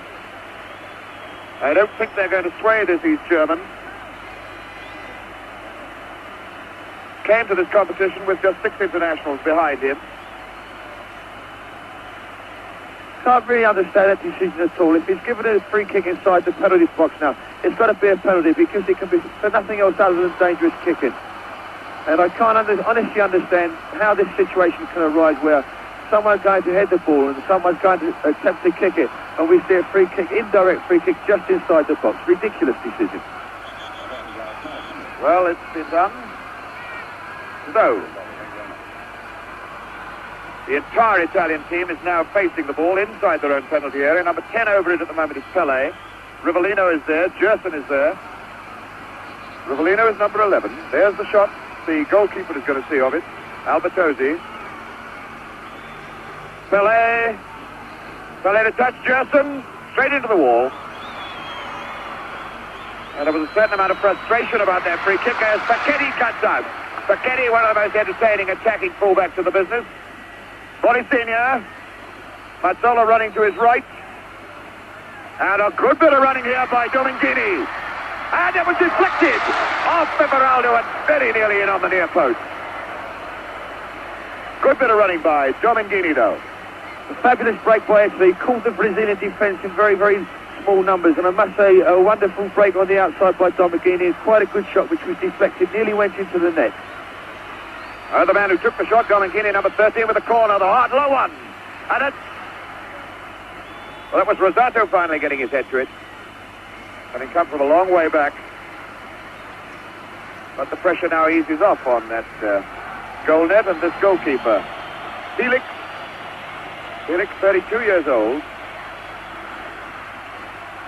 I don't think they're going to sway this East German. Came to this competition with just 6 internationals behind him. Can't really understand that decision at all. If he's given a free kick inside the penalty box now, it's got to be a penalty because it can be for nothing else other than dangerous kicking. And I can't honestly understand how this situation can arise where someone's going to head the ball and someone's going to attempt to kick it, and we see a free kick, indirect free kick, just inside the box. Ridiculous decision. Well, it's been done. So, the entire Italian team is now facing the ball inside their own penalty area. Number 10 over it at the moment is Pelé. Rivellino is there. Gerson is there. Rivellino is number 11. There's the shot the goalkeeper is going to see of it. Albertozzi. Pelé. Pelé to touch Gerson. Straight into the wall. And there was a certain amount of frustration about that free kick as Facchetti cuts out. Facchetti, one of the most entertaining attacking fullbacks of the business. Borisenia. Mazzola running to his right. And a good bit of running here by Domingini. And it was deflected off Everaldo and very nearly in on the near post. Good bit of running by Domingini, though. A fabulous break by Italy. Caught the Brazilian defence in very, very small numbers. And I must say, a wonderful break on the outside by Domingini. It's quite a good shot, which was deflected. Nearly went into the net. The man who took the shot, Domingini, number 13, with a corner, the hard low one. And it's Well, that was Rosato finally getting his head to it. Having come from a long way back. But the pressure now eases off on that goal net and this goalkeeper. Felix, 32 years old.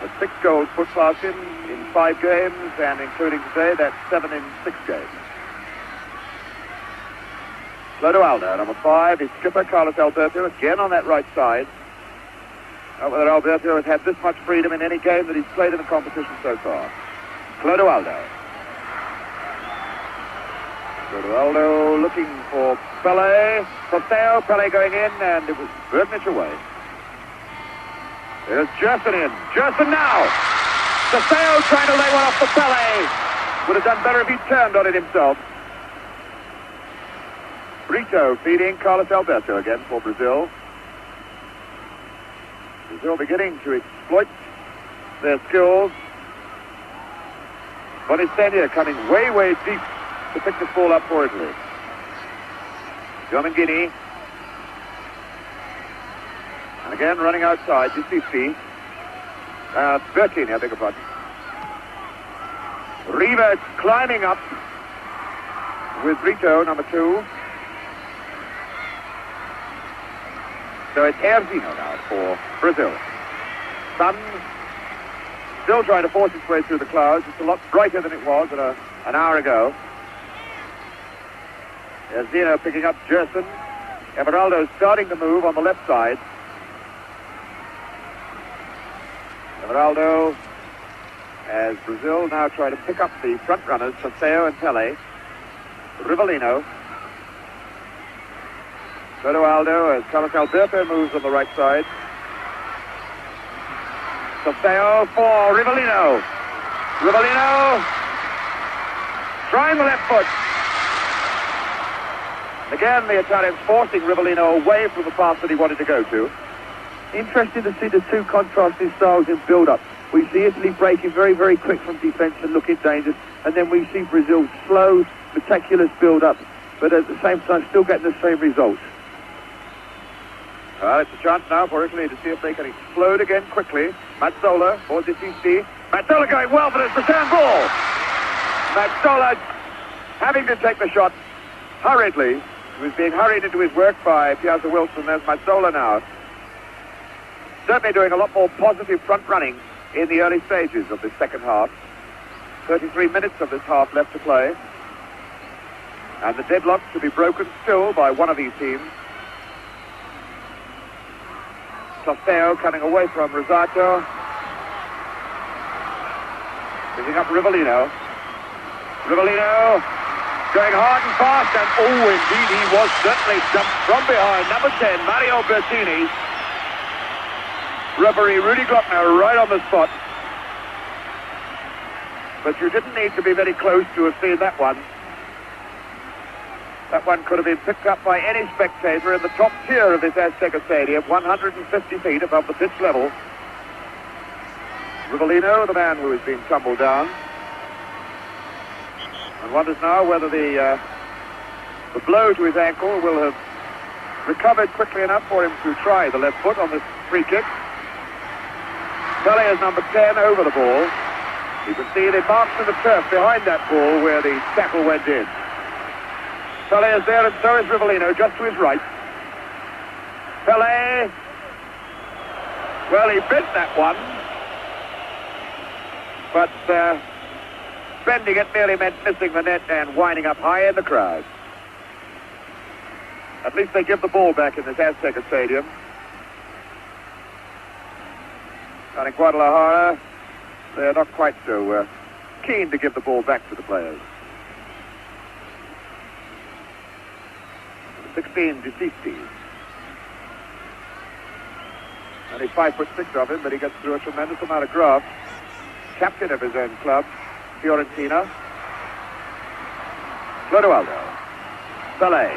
With 6 goals put past him in 5 games, and including today, that's 7 in 6 games. Clodoaldo, number 5, his skipper, Carlos Alberto, again on that right side. Not whether Alberto has had this much freedom in any game that he's played in the competition so far. Clodoaldo. Clodoaldo looking for Pelé. Soseo, Pelé going in, and it was Bernich away. There's Gerson in. Gerson now! Soseo trying to lay one off for Pelé. Would have done better if he'd turned on it himself. Brito feeding Carlos Alberto again for Brazil. Brazil beginning to exploit their skills. Bonicenia coming way, way deep to pick this ball up for Italy. Domingini. And again running outside, Giustizi. Bertini, I beg your pardon. Riva climbing up with Brito, number 2. So it's Erzino now for Brazil. Sun still trying to force its way through the clouds. It's a lot brighter than it was an hour ago. Erzino picking up Gerson. Everaldo starting to move on the left side. Everaldo, as Brazil now try to pick up the front runners, Soseo and Pelé. Rivellino. Clodoaldo as Carlos Alberto moves on the right side. Soseo for Rivellino. Rivellino trying the left foot. Again, the Italians forcing Rivellino away from the path that he wanted to go to. Interesting to see the 2 contrasting styles in build-up. We see Italy breaking very, very quick from defence and looking dangerous, and then we see Brazil slow, meticulous build-up, but at the same time still getting the same results. Well, it's a chance now for Italy to see if they can explode again quickly. Mazzola for Giustizi. Mazzola going well for his return ball. Mazzola having to take the shot hurriedly. He was being hurried into his work by Piazza Wilson. There's Mazzola now. Certainly doing a lot more positive front running in the early stages of this second half. 33 minutes of this half left to play. And the deadlock to be broken still by one of these teams. Soseo coming away from Rosato. Picking up Rivellino. Rivellino going hard and fast, and oh, indeed, he was certainly jumped from behind. Number 10, Mario Bertini. Referee Rudy Glockner right on the spot. But you didn't need to be very close to have seen that one. That one could have been picked up by any spectator in the top tier of this Azteca Stadium, 150 feet above the pitch level. Rivellino, the man who has been tumbled down, and wonders now whether the blow to his ankle will have recovered quickly enough for him to try the left foot on this free kick. Pelé is number 10 over the ball. You can see the marks in the turf behind that ball where the tackle went in. Pelé is there, and so is Rivellino, just to his right. Pelé, well, he bent that one, but bending it merely meant missing the net and winding up high in the crowd. At least they give the ball back in this Azteca Stadium. And in Guadalajara, they're not quite so keen to give the ball back to the players. 16, Giustizi. Only 5'6" of him, but he gets through a tremendous amount of graft. Captain of his own club, Fiorentina. Clodoaldo. Pelé.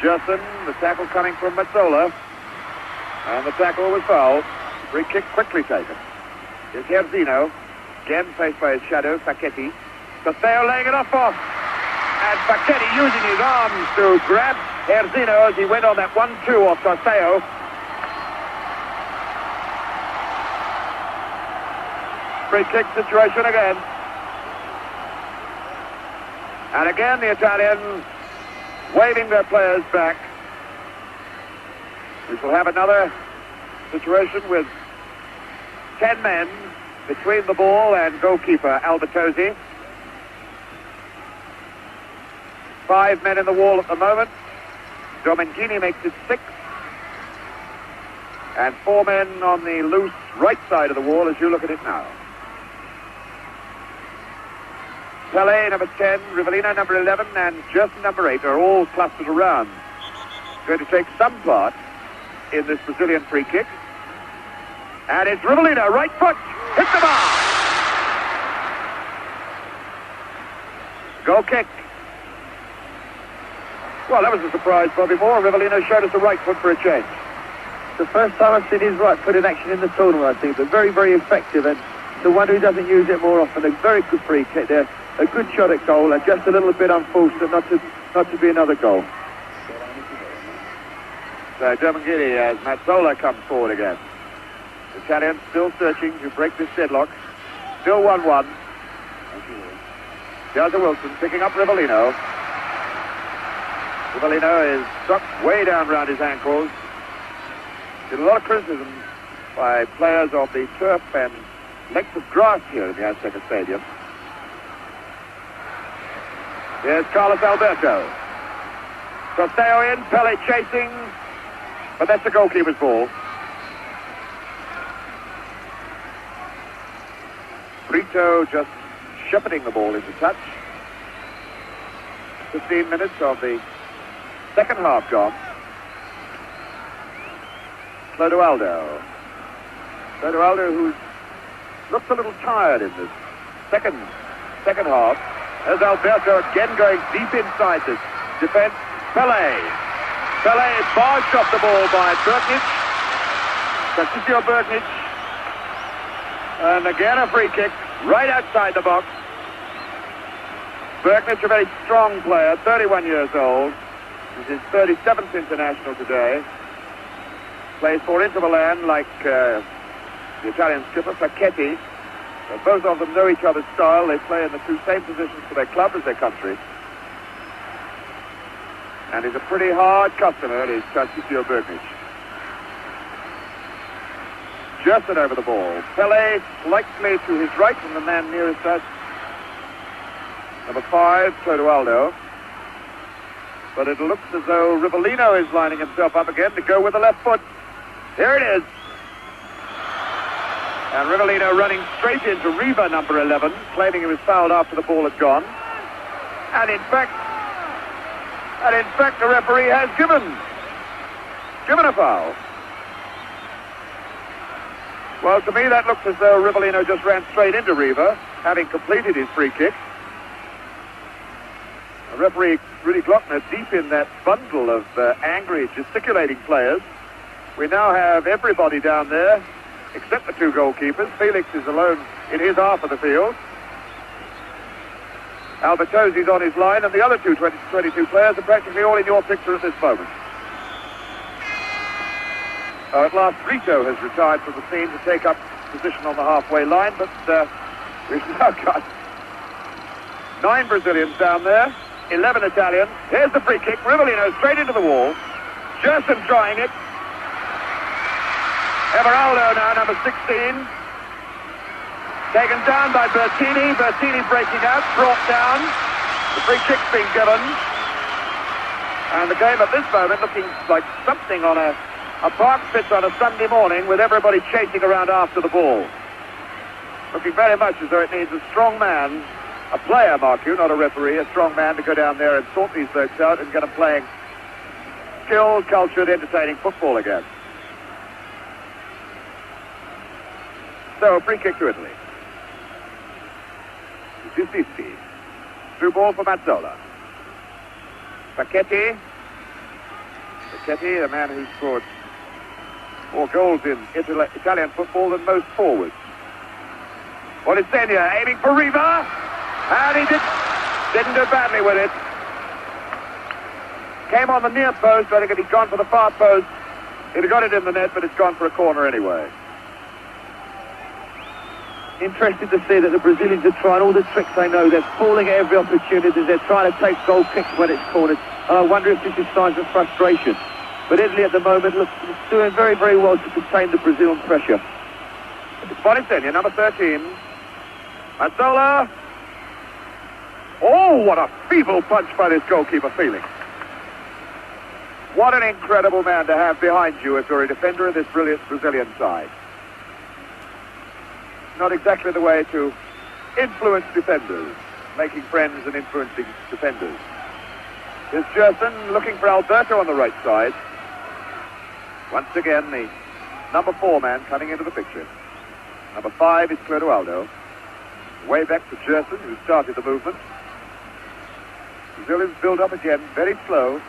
Gerson, the tackle coming from Mazzola. And the tackle was fouled. Free kick quickly taken. Here's Erzino. Again faced by his shadow, Facchetti. Soseo laying it off. And Facchetti using his arms to grab Erzino as he went on that 1-2 off Soseo. free kick situation again. And again the Italians waving their players back. We shall have another situation with 10 men between the ball and goalkeeper Albertosi. 5 men in the wall at the moment. Domengini makes it 6. And 4 men on the loose right side of the wall as you look at it now. Pelé, number 10, Rivellino, number 11, and Gerson, number 8, are all clustered around. Going to take some part in this Brazilian free kick. And it's Rivellino, right foot, hit the bar! Goal kick. Well, that was a surprise, Bobby Moore. Rivellino showed us the right foot for a change. The first time I've seen his right foot in action in the tournament, I think, but very, very effective, and the one who doesn't use it more often. A very good free kick there, a good shot at goal, and just a little bit unfortunate not to be another goal. So Domengini as Mazzola comes forward again. The Italians still searching to break this deadlock. Still 1-1. Here's Wilson picking up Rivellino. Rivellino is struck way down around his ankles. There's a lot of criticism by players of the turf and length of grass here in the Azteca Stadium. Here's Carlos Alberto. Trosteo in, Pelé chasing, but that's the goalkeeper's ball. Brito just shepherding the ball into touch. 15 minutes of the second half gone. Clodoaldo. Clodoaldo, who looks a little tired in this second half. There's Alberto again going deep inside this defense. Pelé. Pelé is barged off the ball by Bertnich. Francisco Bertnich. And again a free kick right outside the box. Bertnich, a very strong player, 31 years old. This is his 37th international today. Plays for Inter Milan like the Italian skipper, Sacchetti. Both of them know each other's style. They play in the two same positions for their club as their country. And he's a pretty hard customer, is Francisco Bertnich. Gerson over the ball. Pelé slightly to his right from the man nearest us. Number 5, Clodoaldo. But it looks as though Rivellino is lining himself up again to go with the left foot. Here it is. And Rivellino running straight into Riva, number 11, claiming he was fouled after the ball had gone. And in fact, the referee has given a foul. Well, to me, that looks as though Rivellino just ran straight into Riva, having completed his free kick. The referee, Rudy Glockner, deep in that bundle of angry, gesticulating players. We now have everybody down there, except the two goalkeepers. Felix is alone in his half of the field. Albertosi's on his line, and the other 22 players are practically all in your picture at this moment. At last, Brito has retired from the scene to take up position on the halfway line, but we've now got 9 Brazilians down there, 11 Italians. Here's the free kick. Rivellino straight into the wall. Gerson trying it. Everaldo now, number 16. Taken down by Bertini. Bertini breaking out, brought down. The free kick's been given. And the game at this moment looking like something on a park pitch on a Sunday morning with everybody chasing around after the ball. Looking very much as though it needs a strong man, a player, mark you, not a referee, a strong man to go down there and sort these folks out and get them playing skilled, cultured, entertaining football again. So, free kick to Italy. Giustizi. Through ball for Mazzola. Sacchetti. Sacchetti, the man who scored more goals in Italian football than most forwards. Bonisegna aiming for Riva. And he didn't do badly with it. Came on the near post. I think if he'd gone for the far post, he'd have got it in the net, but it's gone for a corner anyway. interesting to see that the Brazilians are trying all the tricks they know. They're falling at every opportunity. They're trying to take goal kicks when it's cornered. And I wonder if this is signs of frustration. But Italy at the moment looks doing very, very well to contain the Brazilian pressure. It's Bonisenia, number 13. Mazzola. Oh, what a feeble punch by this goalkeeper, Felix. What an incredible man to have behind you if you're a defender of this brilliant Brazilian side. Not exactly the way to influence defenders, making friends and influencing defenders. Here's Gerson looking for Alberto on the right side. Once again, the number 4 man coming into the picture. Number 5 is Clodoaldo. Way back to Gerson, who started the movement. Brazilians build up again, very slow.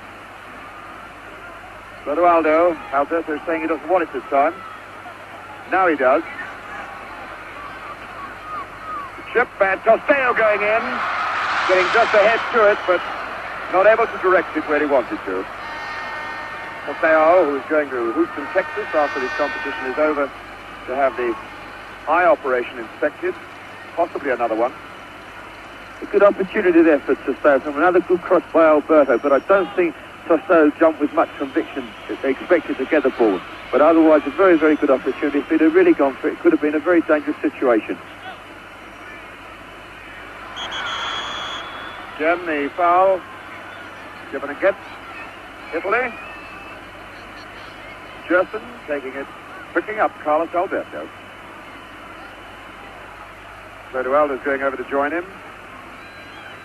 Clodoaldo, Alberto is saying he doesn't want it this time. Now he does. Chip and Tosteo going in, getting just ahead to it, but not able to direct it where he wanted to. Tosteo, who is going to Houston, Texas, after this competition is over, to have the eye operation inspected, possibly another one. A good opportunity there for Tosteo from another good cross by Alberto, but I don't think Tosteo jumped with much conviction that they expected to get the ball. But otherwise, a very, very good opportunity. If he'd have really gone for it, it could have been a very dangerous situation. Again, the foul given against Italy. Gerson taking it, picking up Carlos Alberto. Clodoaldo's going over to join him.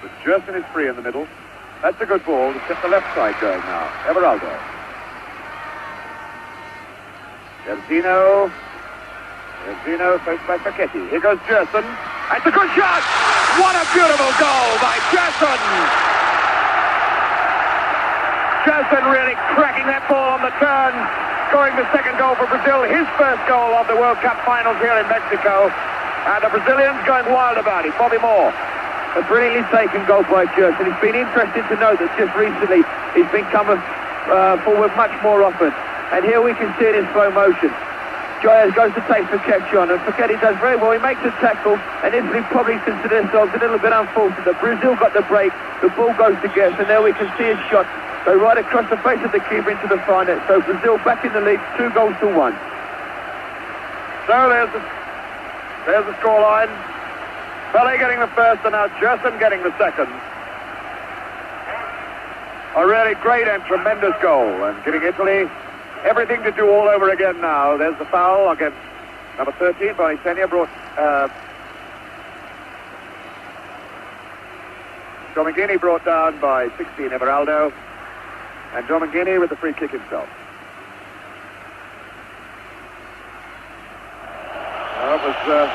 But Gerson is free in the middle. That's a good ball to set the left side going now. Everaldo. Erzino faced by Facchetti. Here goes Gerson. It's a good shot! What a beautiful goal by Gerson! Gerson really cracking that ball on the turn, scoring the second goal for Brazil, his first goal of the World Cup finals here in Mexico. And the Brazilians going wild about it. Bobby Moore. A brilliantly taken goal by Gerson. It's been interesting to note that just recently he's been coming forward much more often. And here we can see it in slow motion. Joyas goes to take Facchetti on, and Facchetti does very well. He makes a tackle, and Italy probably consider themselves a little bit unfortunate. Brazil got the break, the ball goes to Guess, and there we can see his shot go right across the face of the keeper into the far net. So Brazil back in the lead, 2-1. So there's the scoreline. Pelé getting the first, and now Gerson getting the second. A really great and tremendous goal, and giving Italy everything to do all over again now. There's the foul against number 13. Bonisenia brought Domingini brought down by 16, Everaldo. And Domingini with the free kick himself. Well, it was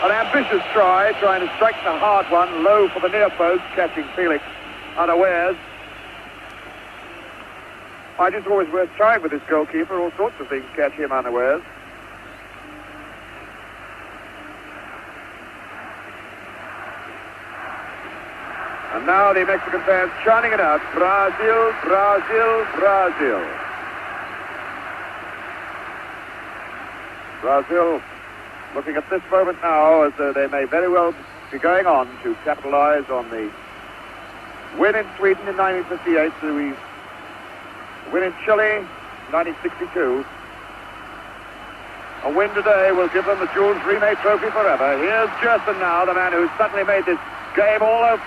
an ambitious try, trying to strike the hard one, low for the near post, catching Felix unawares. I just always worth trying with this goalkeeper. All sorts of things catch him unawares. And now the Mexican fans chanting it out. Brazil, Brazil, Brazil. Brazil looking at this moment now as though they may very well be going on to capitalize on the win in Sweden in 1958, the win in Chile 1962. A win today will give them the Jules Rimet Trophy forever. Here's Gerson now, the man who's suddenly made this game all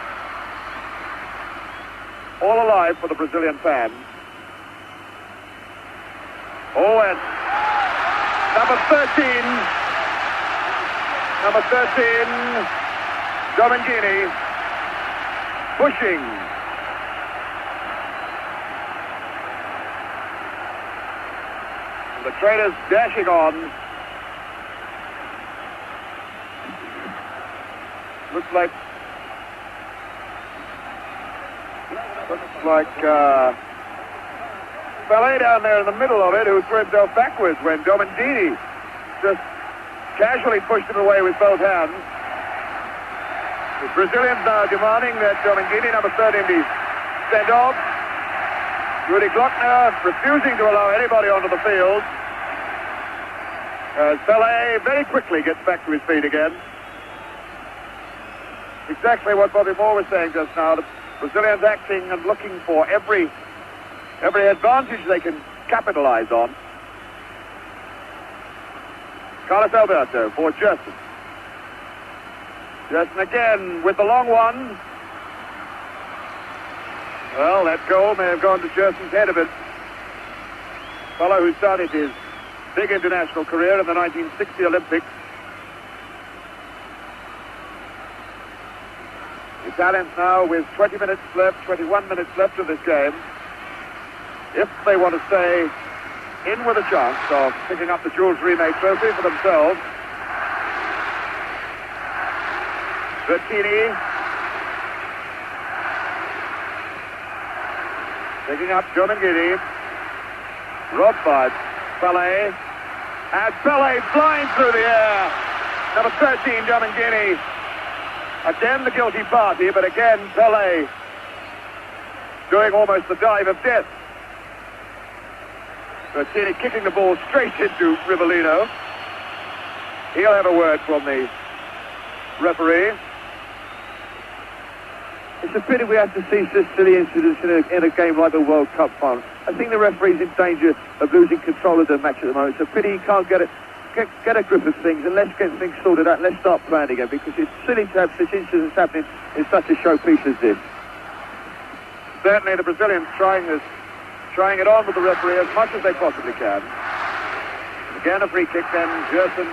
alive for the Brazilian fans. Oh, and number 13, Domingini, pushing. The trainers dashing on. Looks like Pelé down there in the middle of it, who threw himself backwards when Domingini just casually pushed him away with both hands. The Brazilians now demanding that Domingini, number 13, be sent off. Rudy Glockner refusing to allow anybody onto the field. As Pelé very quickly gets back to his feet again. Exactly what Bobby Moore was saying just now. The Brazilians acting and looking for every advantage they can capitalize on. Carlos Alberto for Gerson. Gerson again with the long one. Well, that goal may have gone to Gerson's head a bit. Fellow who started his big international career in the 1960 Olympics. The Italians now with 20 minutes left, 21 minutes left of this game. If they want to stay in with a chance of picking up the Jules Rimet trophy for themselves. Bertini picking up Giomangini. Robbed by Pelé. And Pelé flying through the air. Number 13, Giomangini. Again the guilty party, but again Pelé doing almost the dive of death. Bertini kicking the ball straight into Rivellino. He'll have a word from the referee. It's a pity we have to see such silly incidents in a game like the World Cup final. I think the referee's in danger of losing control of the match at the moment. It's a pity he can't get a grip of things, and let's get things sorted out and let's start playing again, because it's silly to have such incidents happening in such a showpiece as this. Certainly the Brazilians trying it on with the referee as much as they possibly can. Again a free kick then, Gerson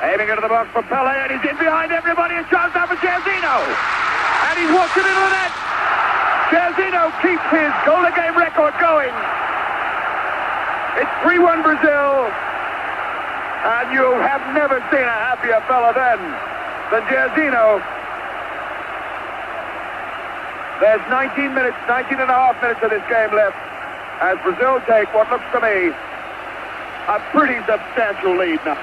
aiming into the box for Pelé, and he's in behind everybody. A chance now for Jairzinho, and he's walked it into the net. Jairzinho keeps his goal-a-game record going. It's 3-1 Brazil, and you have never seen a happier fella than Jairzinho. There's 19 and a half minutes of this game left, as Brazil take what looks to me a pretty substantial lead now.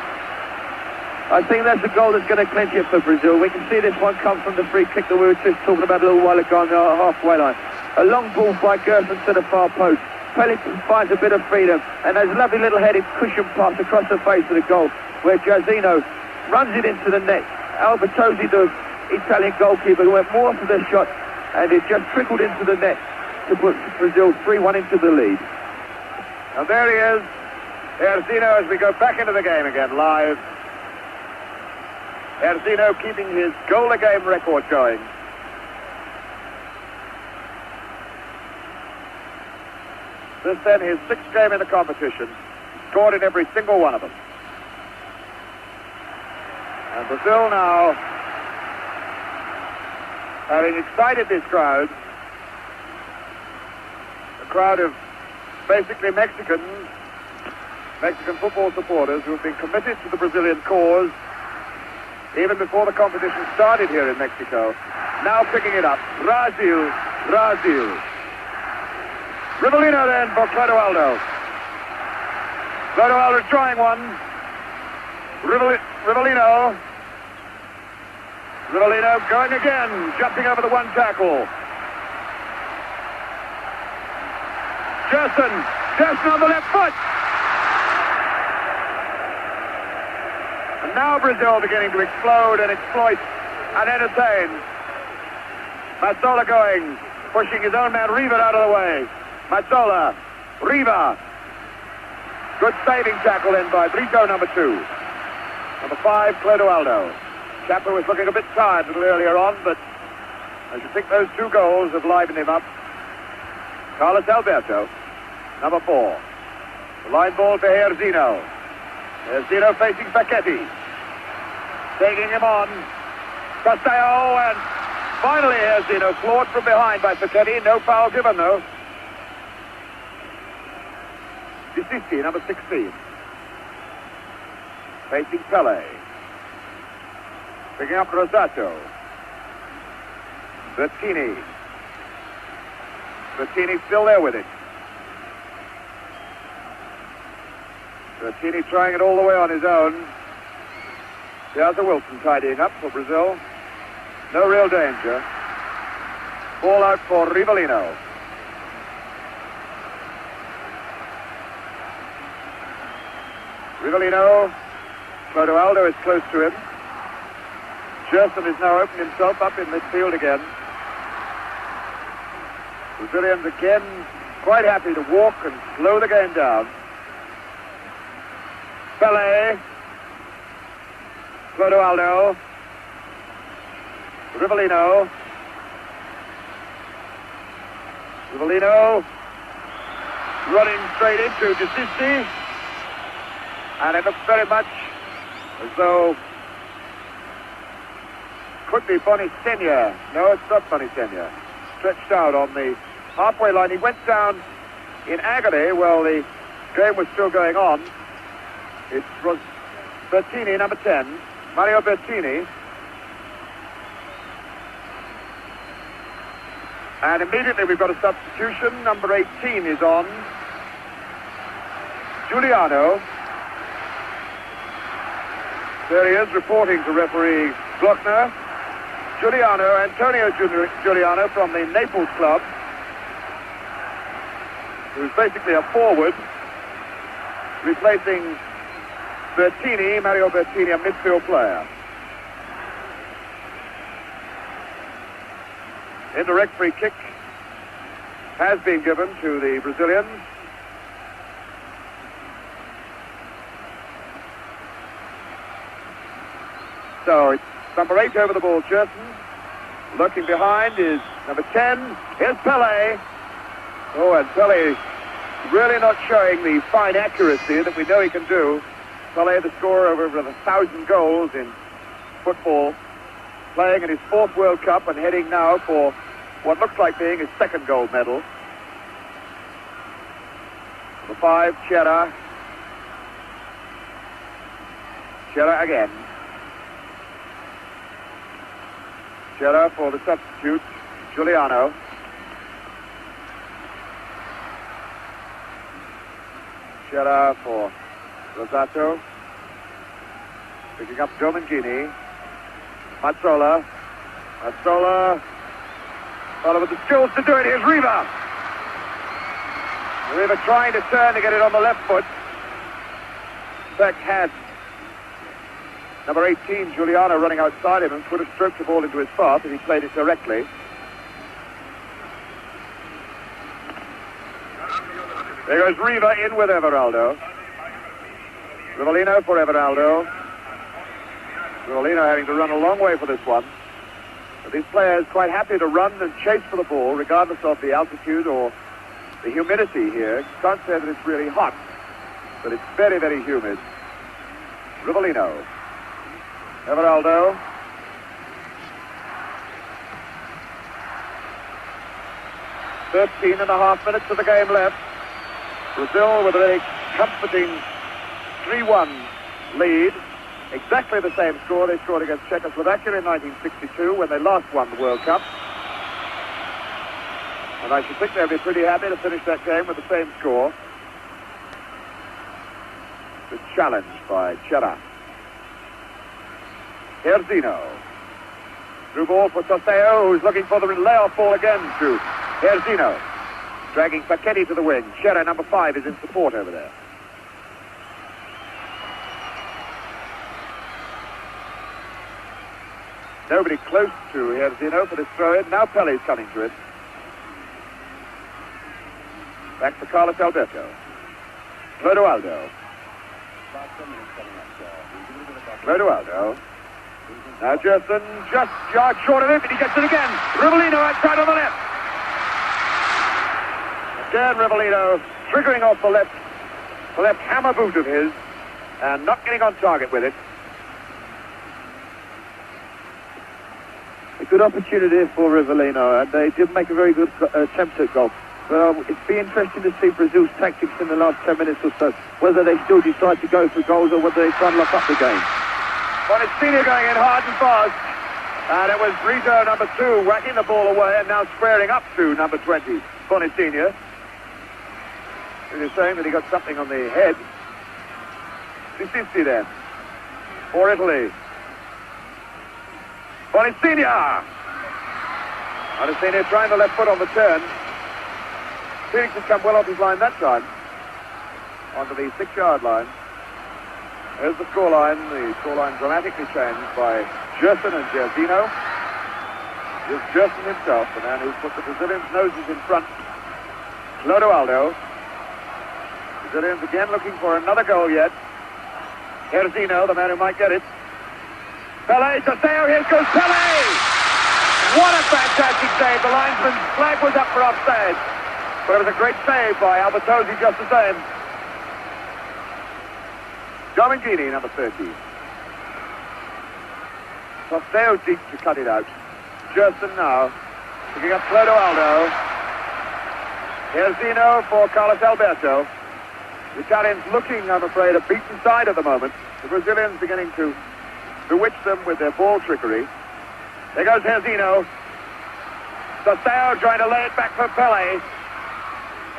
I think that's a goal that's going to clinch it for Brazil. We can see this one come from the free kick that we were just talking about a little while ago on the halfway line. A long ball by Gerson to the far post. Pelé finds a bit of freedom, and there's a lovely little headed cushion pass across the face of the goal, where Jairzinho runs it into the net. Albertozzi, the Italian goalkeeper, went more for the shot, and it just trickled into the net to put Brazil 3-1 into the lead. And there he is, Jairzinho, as we go back into the game again, live. Jairzinho keeping his goal-a-game record going. This then his sixth game in the competition. Scored in every single one of them. And Brazil now, having excited this crowd, a crowd of basically Mexican football supporters who have been committed to the Brazilian cause even before the competition started here in Mexico. Now picking it up. Brasil. Rivellino then for Clodoaldo. Clodoaldo trying one. Rivellino going again, jumping over the one tackle. Gerson on the left foot. And now Brazil beginning to explode and exploit and entertain. Mazzola going, pushing his own man Riva out of the way. Mazzola, Riva. Good saving tackle in by Brito, number 2. Number 5, Clodoaldo. Chapman was looking a bit tired a little earlier on, but I should think those 2 goals have livened him up. Carlos Alberto, number 4. The line ball for Jairzinho. Jairzinho facing Facchetti. Taking him on. Castello, and finally Jairzinho floored from behind by Facchetti. No foul given, though. Disisti, number 16. Facing Pelé. Picking up Rosato. Bertini still there with it. Bertini trying it all the way on his own. There's a Wilson tidying up for Brazil. No real danger. Ball out for Rivellino. Rivellino. Clodoaldo is close to him. Gerson has now opened himself up in midfield again. Brazilians again quite happy to walk and slow the game down. Pelé. Clodoaldo. Rivellino. Rivellino running straight into Desisti. And it looks very much as though could be Bonisenia. No, it's not Bonisenia. Stretched out on the halfway line. He went down in agony while the game was still going on. It was Bertini, number 10. Mario Bertini. And immediately we've got a substitution. Number 18 is on. Giuliano. There he is, reporting to referee Glockner. Giuliano, Antonio Giuliano from the Naples club, who's basically a forward, replacing Bertini, Mario Bertini, a midfield player. Indirect free kick has been given to the Brazilians. So it's number 8 over the ball, Gerson. Lurking behind is number 10. Here's Pelé. Oh, and Pelé really not showing the fine accuracy that we know he can do. Pelé, the scorer of over 1,000 goals in football, playing in his 4th World Cup and heading now for what looks like being his 2nd gold medal. Number 5, Chera. Chera again. Chera for the substitute, Giuliano. Chera for Rosato. Picking up Domangini. Mazzola. Mazzola. Follow with the skills to do it. Here's Riva. Riva trying to turn to get it on the left foot. In fact, had number 18, Giuliano, running outside him and could have stroked the ball into his path if he played it directly. There goes Riva in with Everaldo. Rivellino for Everaldo. Rivellino having to run a long way for this one. But these players quite happy to run and chase for the ball, regardless of the altitude or the humidity here. Can't say that it's really hot, but it's very, very humid. Rivellino. Everaldo. "13.5 minutes of the game left. Brazil with a very comforting 3-1 lead. Exactly the same score they scored against Czechoslovakia in 1962 when they last won the World Cup. And I should think they'll be pretty happy to finish that game with the same score. It's challenged by Chera. Herzino. Through ball for Toseo, who's looking for the layoff ball again to Herzino. Dragging Pachetti to the wing. Chera, number 5, is in support over there. Nobody close to Herzino for this throw-in. Now Pellé's coming to it. Back for Carlos Alberto. Clodoaldo. Clodoaldo. Now Gerson just yards short of him, and he gets it again. Rivellino outside on the left. Again Rivellino triggering off the left hammer boot of his, and not getting on target with it. A good opportunity for Rivellino, and they did make a very good attempt at goal. Well, it'd be interesting to see Brazil's tactics in the last 10 minutes or so, whether they still decide to go for goals or whether they try and lock up the game. Bonisenia going in hard and fast, and it was Brito, number 2, whacking the ball away and now squaring up to number 20, Bonisenia. He was saying that he got something on the head. Desisti then, for Italy. Bonisenia! Bonisenia trying the left foot on the turn. Felix has come well off his line that time, onto the 6-yard line. Here's the scoreline. The scoreline dramatically changed by Gerson and Jairzinho. Here's Gerson himself, the man who put the Brazilians' noses in front. Clodoaldo. Brazilians again looking for another goal yet. Jairzinho, the man who might get it. Pelé to Sao. Here goes Pelé! What a fantastic save. The linesman's flag was up for offside. But it was a great save by Albertozzi just the same. Domingini, number 30. Tosteo deep to cut it out. Gerson now. Picking up Clodoaldo. Here's Zino for Carlos Alberto. The Italians looking, I'm afraid, a beaten side at the moment. The Brazilians beginning to bewitch them with their ball trickery. There goes Herzino. Tosteo trying to lay it back for Pelé.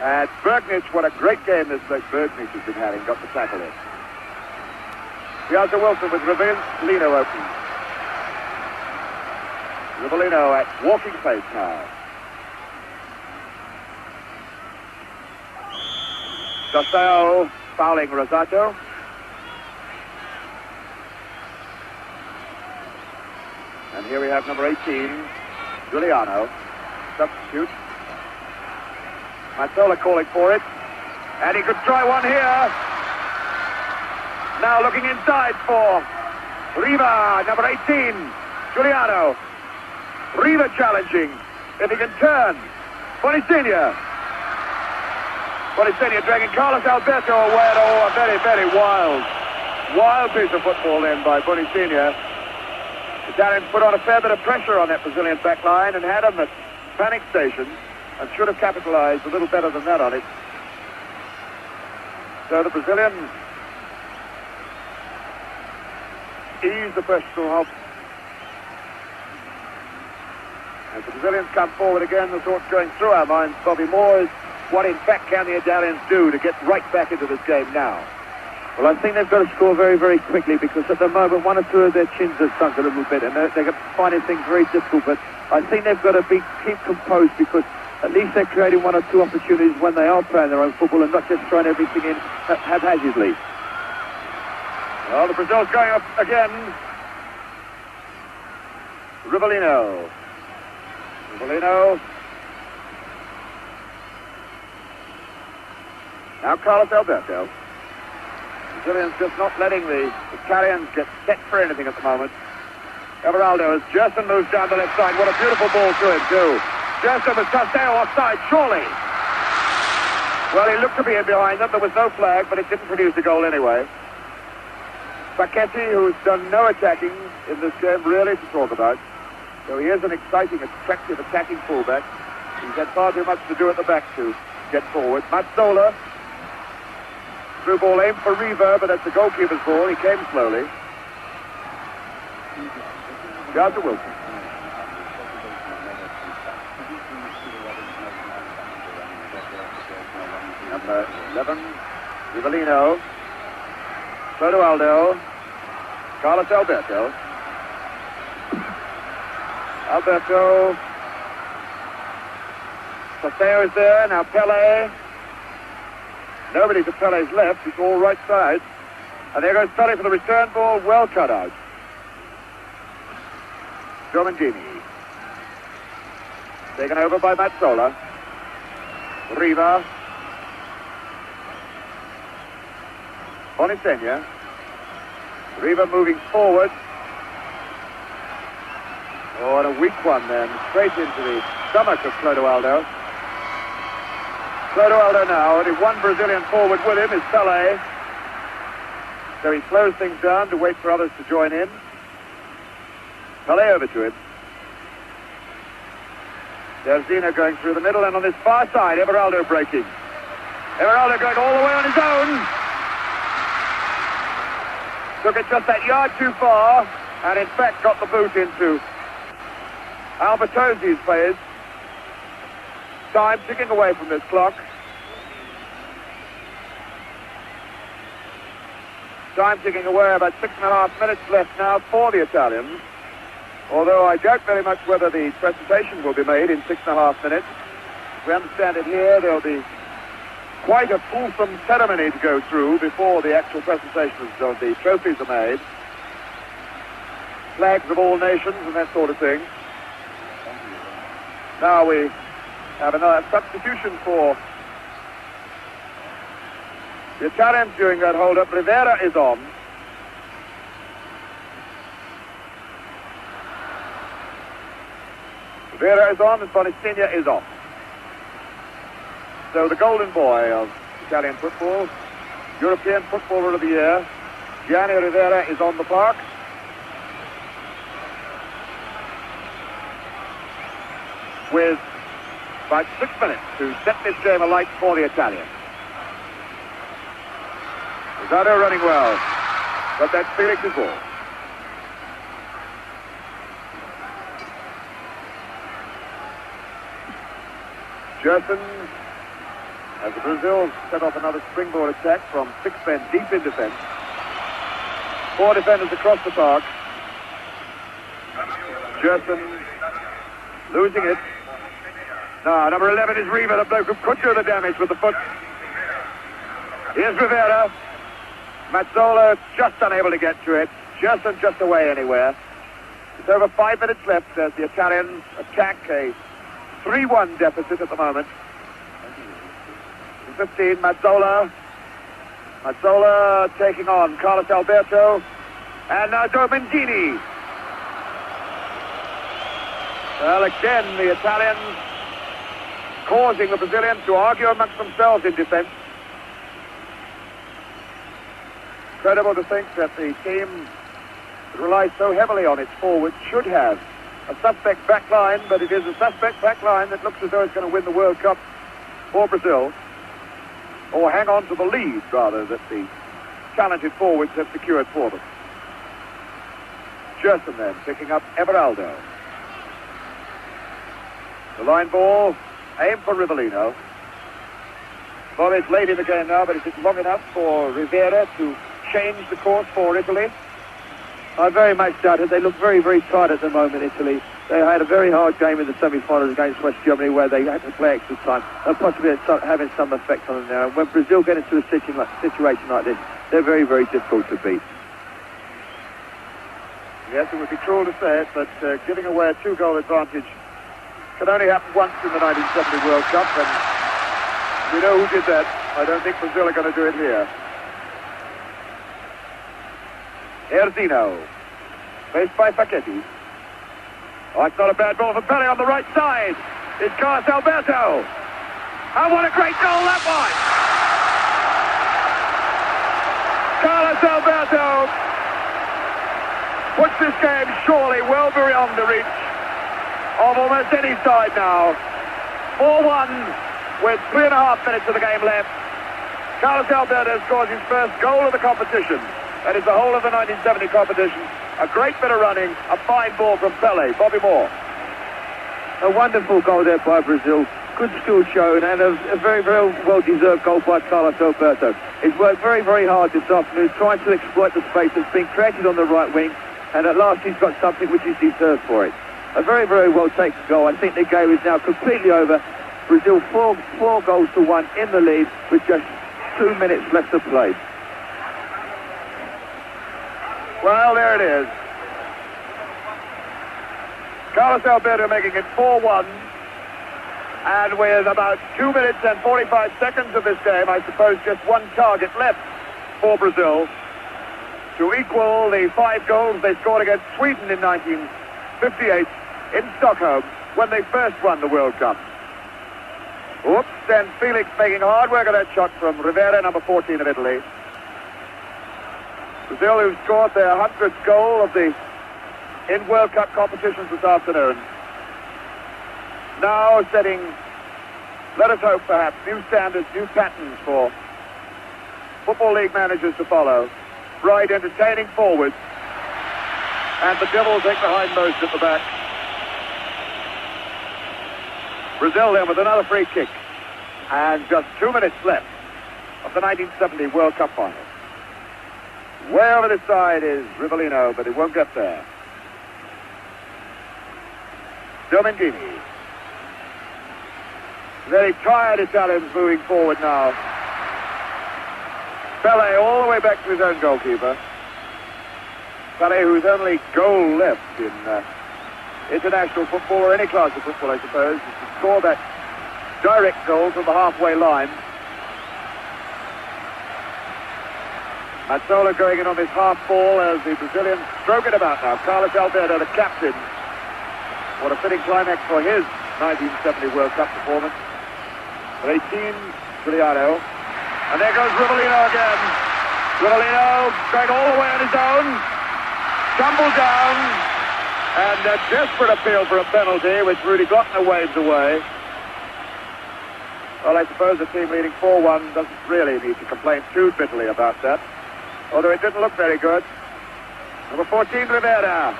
And Bergnich, what a great game this bloke Bergnich has been having, got the tackle in. Piazza Wilson with Rivellino open. Rivellino at walking pace now. Tosteo fouling Rosato. And here we have number 18, Giuliano, substitute. Mazzola calling for it. And he could try one here. Now looking inside for Riva, number 18, Giuliano. Riva challenging. If he can turn. Bonisigna. Bonisigna dragging Carlos Alberto away. Oh, a very, very wild piece of football then by Bonisigna. The Italians put on a fair bit of pressure on that Brazilian back line and had them at panic station and should have capitalized a little better than that on it. So the Brazilians ease the pressure off. As the Brazilians come forward again, the thoughts going through our minds, Bobby Moore, is what in fact can the Italians do to get right back into this game now? Well, I think they've got to score very, very quickly because at the moment one or two of their chins have sunk a little bit and they're finding things very difficult. But I think they've got to keep composed because at least they're creating one or two opportunities when they are playing their own football and not just throwing everything in haphazardly. Well, the Brazil's going up again. Rivellino. Now Carlos Alberto. Brazilians just not letting the Italians get set for anything at the moment. Everaldo as Gerson moves down the left side. What a beautiful ball to him too. Gerson with Tosteo offside, surely. Well, he looked to be in behind them. There was no flag, but it didn't produce a goal anyway. Facchetti, who's done no attacking in this game, really to talk about. So he is an exciting, attractive attacking fullback. He's had far too much to do at the back to get forward. Mazzola. Through ball aimed for Riva, but that's the goalkeeper's ball. He came slowly. Piazza Wilson. Number 11, Rivellino. Clodoaldo. Carlos Alberto. Tosteo is there. Now Pelé. Nobody to Pelé's left. It's all right side. And there goes Pelé for the return ball. Well cut out. Domingini. Taken over by Mazzola. Riva. Bonisigna. Riva moving forward. Oh, and a weak one then. Straight into the stomach of Clodoaldo. Clodoaldo now, only one Brazilian forward with him is Pelé. So he slows things down to wait for others to join in. Pelé over to him. There's Zino going through the middle, and on this far side, Everaldo breaking. Everaldo going all the way on his own. Took it just that yard too far, and in fact got the boot into Albertozzi's players. Time ticking away from this clock. Time ticking away, about 6.5 minutes left now for the Italians. Although I doubt very much whether the presentation will be made in 6.5 minutes. As we understand it here, there'll be quite a fulsome ceremony to go through before the actual presentations of the trophies are made. Flags of all nations and that sort of thing. Now we have another substitution for the Italians during that hold-up. Rivera is on. Rivera is on and Bonistegna is off. So the golden boy of Italian football, European Footballer of the Year, Gianni Rivera is on the park. With about 6 minutes to set this game alight for the Italians. Rosado running well, but that's Felix's ball. Gerson, as the Brazil set off another springboard attack from 6 men deep in defense. 4 defenders across the park. Gerson losing it. Now, number 11 is Riva, the bloke who could do the damage with the foot. Here's Rivera. Mazzola just unable to get to it. Gerson just away anywhere. It's over 5 minutes left as the Italians attack a 3-1 deficit at the moment. 15, Mazzola. Mazzola taking on Carlos Alberto. And now Domendini. Well, again, the Italians causing the Brazilians to argue amongst themselves in defense. Incredible to think that the team that relies so heavily on its forwards should have a suspect back line, but it is a suspect back line that looks as though it's going to win the World Cup for Brazil, or hang on to the lead, rather, that the talented forwards have secured for them. Gerson then picking up Everaldo. The line ball, aimed for Rivellino. Well, it's late in the game now, but is it long enough for Rivera to change the course for Italy? I very much doubt it. They look very, very tight at the moment, Italy. They had a very hard game in the semi-finals against West Germany where they had to play extra time. And possibly having some effect on them now. And when Brazil get into a situation like this, they're very, very difficult to beat. Yes, it would be cruel to say it, but giving away a 2-goal advantage can only happen once in the 1970 World Cup, and we know who did that. I don't think Brazil are going to do it here. Erzino, faced by Facchetti. Oh, it's not a bad ball for Pelé on the right side. It's Carlos Alberto. And what a great goal that was! Carlos Alberto puts this game surely well beyond the reach of almost any side now. 4-1 with 3.5 minutes of the game left. Carlos Alberto scores his first goal of the competition. That is the whole of the 1970 competition. A great bit of running, a fine ball from Pelé. Bobby Moore. A wonderful goal there by Brazil. Good skill shown and a very, very well-deserved goal by Carlos Alberto. He's worked very, very hard this afternoon trying to exploit the space that's been created on the right wing, and at last he's got something which is deserved for it. A very, very well taken goal. I think the game is now completely over. Brazil 4 goals to 1 in the lead with just 2 minutes left to play. Well, there it is. Carlos Alberto making it 4-1. And with about 2 minutes and 45 seconds of this game, I suppose just one target left for Brazil to equal the 5 goals they scored against Sweden in 1958 in Stockholm when they first won the World Cup. Oops, and Felix making hard work of that shot from Rivera, number 14 of Italy. Brazil, who scored their 100th goal of the in World Cup competitions this afternoon. Now setting, let us hope perhaps, new standards, new patterns for Football League managers to follow. Bright, entertaining forwards. And the Devils take the hindmost at the back. Brazil then with another free kick. And just 2 minutes left of the 1970 World Cup final. Way over this side is Rivellino, but he won't get there. Domendini. Very tired Italians moving forward now. Pelé all the way back to his own goalkeeper. Pelé, whose only goal left in international football, or any class of football, I suppose, is to score that direct goal from the halfway line. Mazzola going in on this half ball as the Brazilians stroke it about now. Carlos Alberto, the captain. What a fitting climax for his 1970 World Cup performance. 18, Giuliano. And there goes Rivellino again. Rivellino going all the way on his own. Tumbled down. And a desperate appeal for a penalty, which Rudy Glockner waves away. Well, I suppose the team leading 4-1 doesn't really need to complain too bitterly about that. Although it didn't look very good. Number 14, Rivera.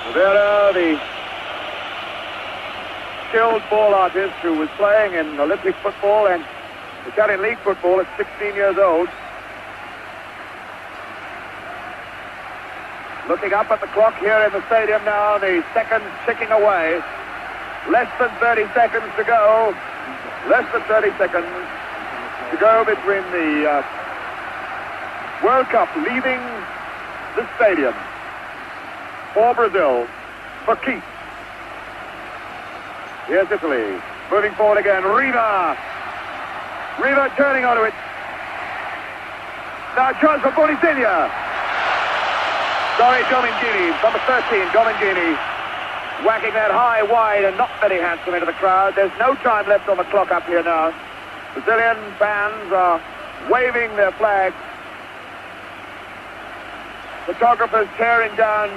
Rivera, the skilled ball artist who was playing in Olympic football and Italian league football at 16 years old. Looking up at the clock here in the stadium now, the seconds ticking away. Less than 30 seconds to go. Less than 30 seconds to go between the World Cup leaving the stadium for Brazil, for keeps. Here's Italy, moving forward again. Riva turning onto it. Now chance for Bonisiglia. Sorry, Domingini, number 13, Domingini. Whacking that high, wide, and not very handsome into the crowd. There's no time left on the clock up here now. Brazilian fans are waving their flags. Photographers tearing down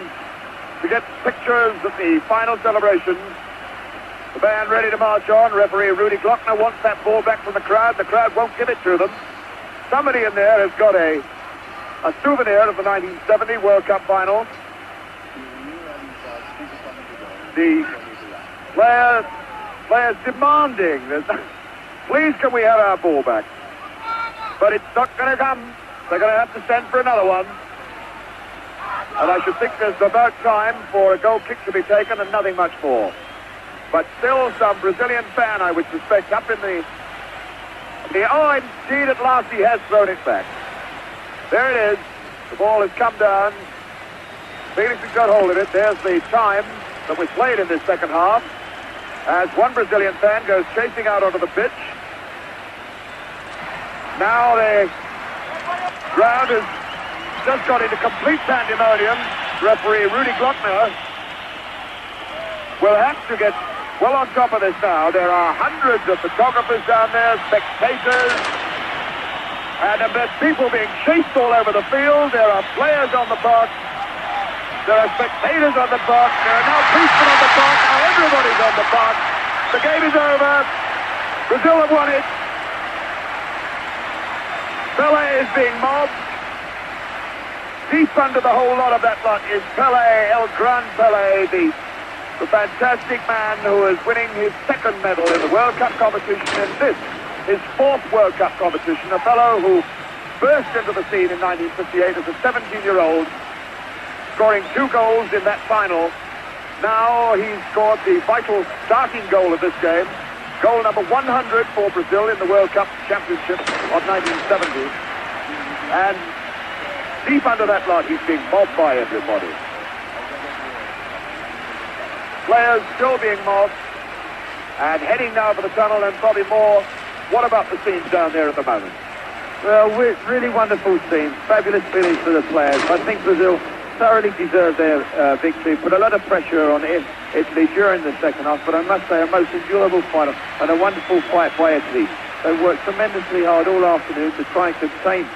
to get pictures of the final celebrations. The band ready to march on. Referee Rudy Glockner wants that ball back from the crowd. The crowd won't give it to them. Somebody in there has got a souvenir of the 1970 World Cup final. The players demanding that, please can we have our ball back? But it's not going to come. They're going to have to send for another one. And I should think there's about time for a goal kick to be taken and nothing much more. But still some Brazilian fan, I would suspect, up in the oh, indeed, at last he has thrown it back. There it is. The ball has come down. Felix has got hold of it. There's the time that was played in this second half, as one Brazilian fan goes chasing out onto the pitch. Now the crowd has just got into complete pandemonium. Referee Rudy Glockner will have to get well on top of this now. There are hundreds of photographers down there, spectators, and there's people being chased all over the field. There are players on the park. There are spectators on the park. There are now policemen on the park. Now everybody's on the park. The game is over. Brazil have won it. Pelé is being mobbed. Deep under the whole lot of that lot is Pelé, El Gran Pelé, the fantastic man who is winning his second medal in the World Cup competition, and this, his fourth World Cup competition. A fellow who burst into the scene in 1958 as a 17-year-old, scoring 2 goals in that final. Now he's scored the vital starting goal of this game. Goal number 100 for Brazil in the World Cup Championship of 1970. And deep under that lot, he's being mobbed by everybody. Players still being mobbed. And heading now for the tunnel and probably more. What about the scenes down there at the moment? Well, really wonderful scene. Fabulous finish for the players. I think Brazil thoroughly deserved their victory. Put a lot of pressure on Italy during the second half, but I must say a most enjoyable final and a wonderful fight by Italy. They worked tremendously hard all afternoon to try and contain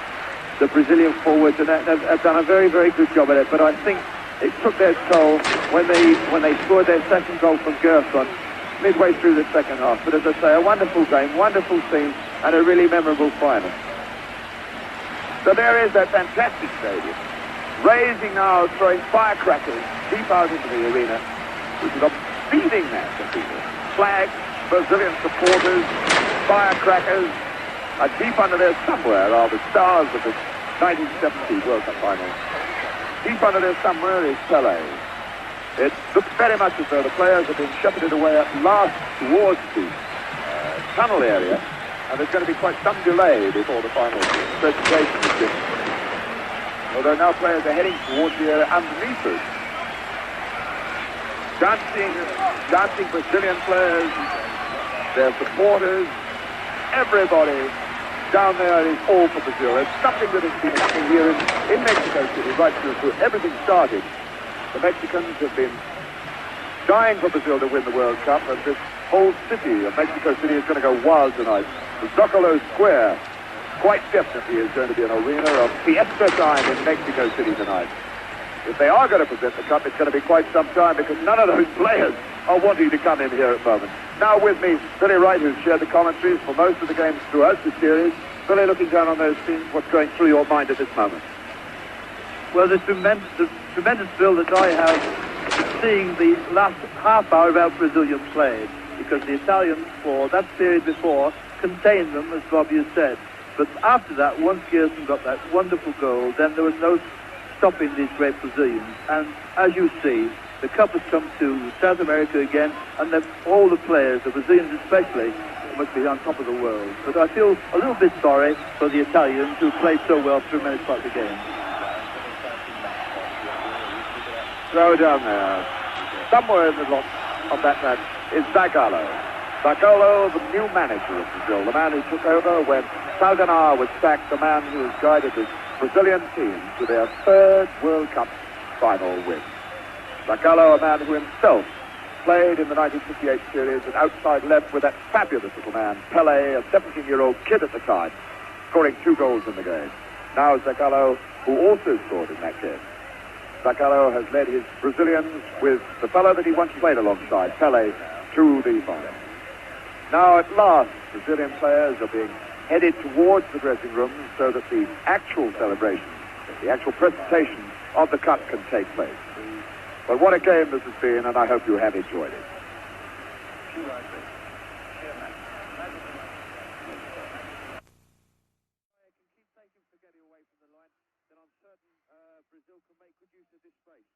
the Brazilian forwards, and have done a very, very good job at it. But I think it took their toll when they scored their second goal from Gerson midway through the second half. But as I say, a wonderful game, wonderful scene, and a really memorable final. So there is that fantastic stadium, raising now, throwing firecrackers deep out into the arena, which is a beating mass of people. Flags, Brazilian supporters, firecrackers, and deep under there somewhere are the stars of the 1970 World Cup final. Deep under there somewhere is Pelé. It looks very much as though the players have been shepherded away at last towards the tunnel area. And there's going to be quite some delay before the final presentation is given. Although now players are heading towards the area underneath us. Dancing Brazilian players, their supporters, everybody down there is all for Brazil. It's something that has been happening here in Mexico City right through. Everything started. The Mexicans have been dying for Brazil to win the World Cup, and this whole city of Mexico City is going to go wild tonight. The Zocalo Square quite definitely is going to be an arena of fiesta time in Mexico City tonight. If they are going to present the cup, it's going to be quite some time, because none of those players are wanting to come in here at the moment. Now with me, Billy Wright, who's shared the commentaries for most of the games throughout the series. Billy, looking down on those scenes, what's going through your mind at this moment? Well, the tremendous thrill that I have seeing the last half hour of our Brazilian played, because the Italians, for that period before, contained them, as Bobby has said. But after that, once Gerson got that wonderful goal, then there was no stopping these great Brazilians. And as you see, the cup has come to South America again, and all the players, the Brazilians especially, must be on top of the world. But I feel a little bit sorry for the Italians, who played so well through many parts of the game. Throw down there. Somewhere in the lot of that match is Zagallo. Zagallo, the new manager of Brazil, the man who took over when Salganar was sacked, the man who has guided this Brazilian team to their third World Cup final win. Zagallo, a man who himself played in the 1958 series at outside left with that fabulous little man, Pelé, a 17-year-old kid at the time, scoring 2 goals in the game. Now Zagallo, who also scored in that game. Zagallo has led his Brazilians with the fellow that he once played alongside, Pelé, to the final. Now at last, Brazilian players are being headed towards the dressing room so that the actual celebration, the actual presentation of the cup can take place. But what a game this has been, and I hope you have enjoyed it. Brazil can make good use of this space.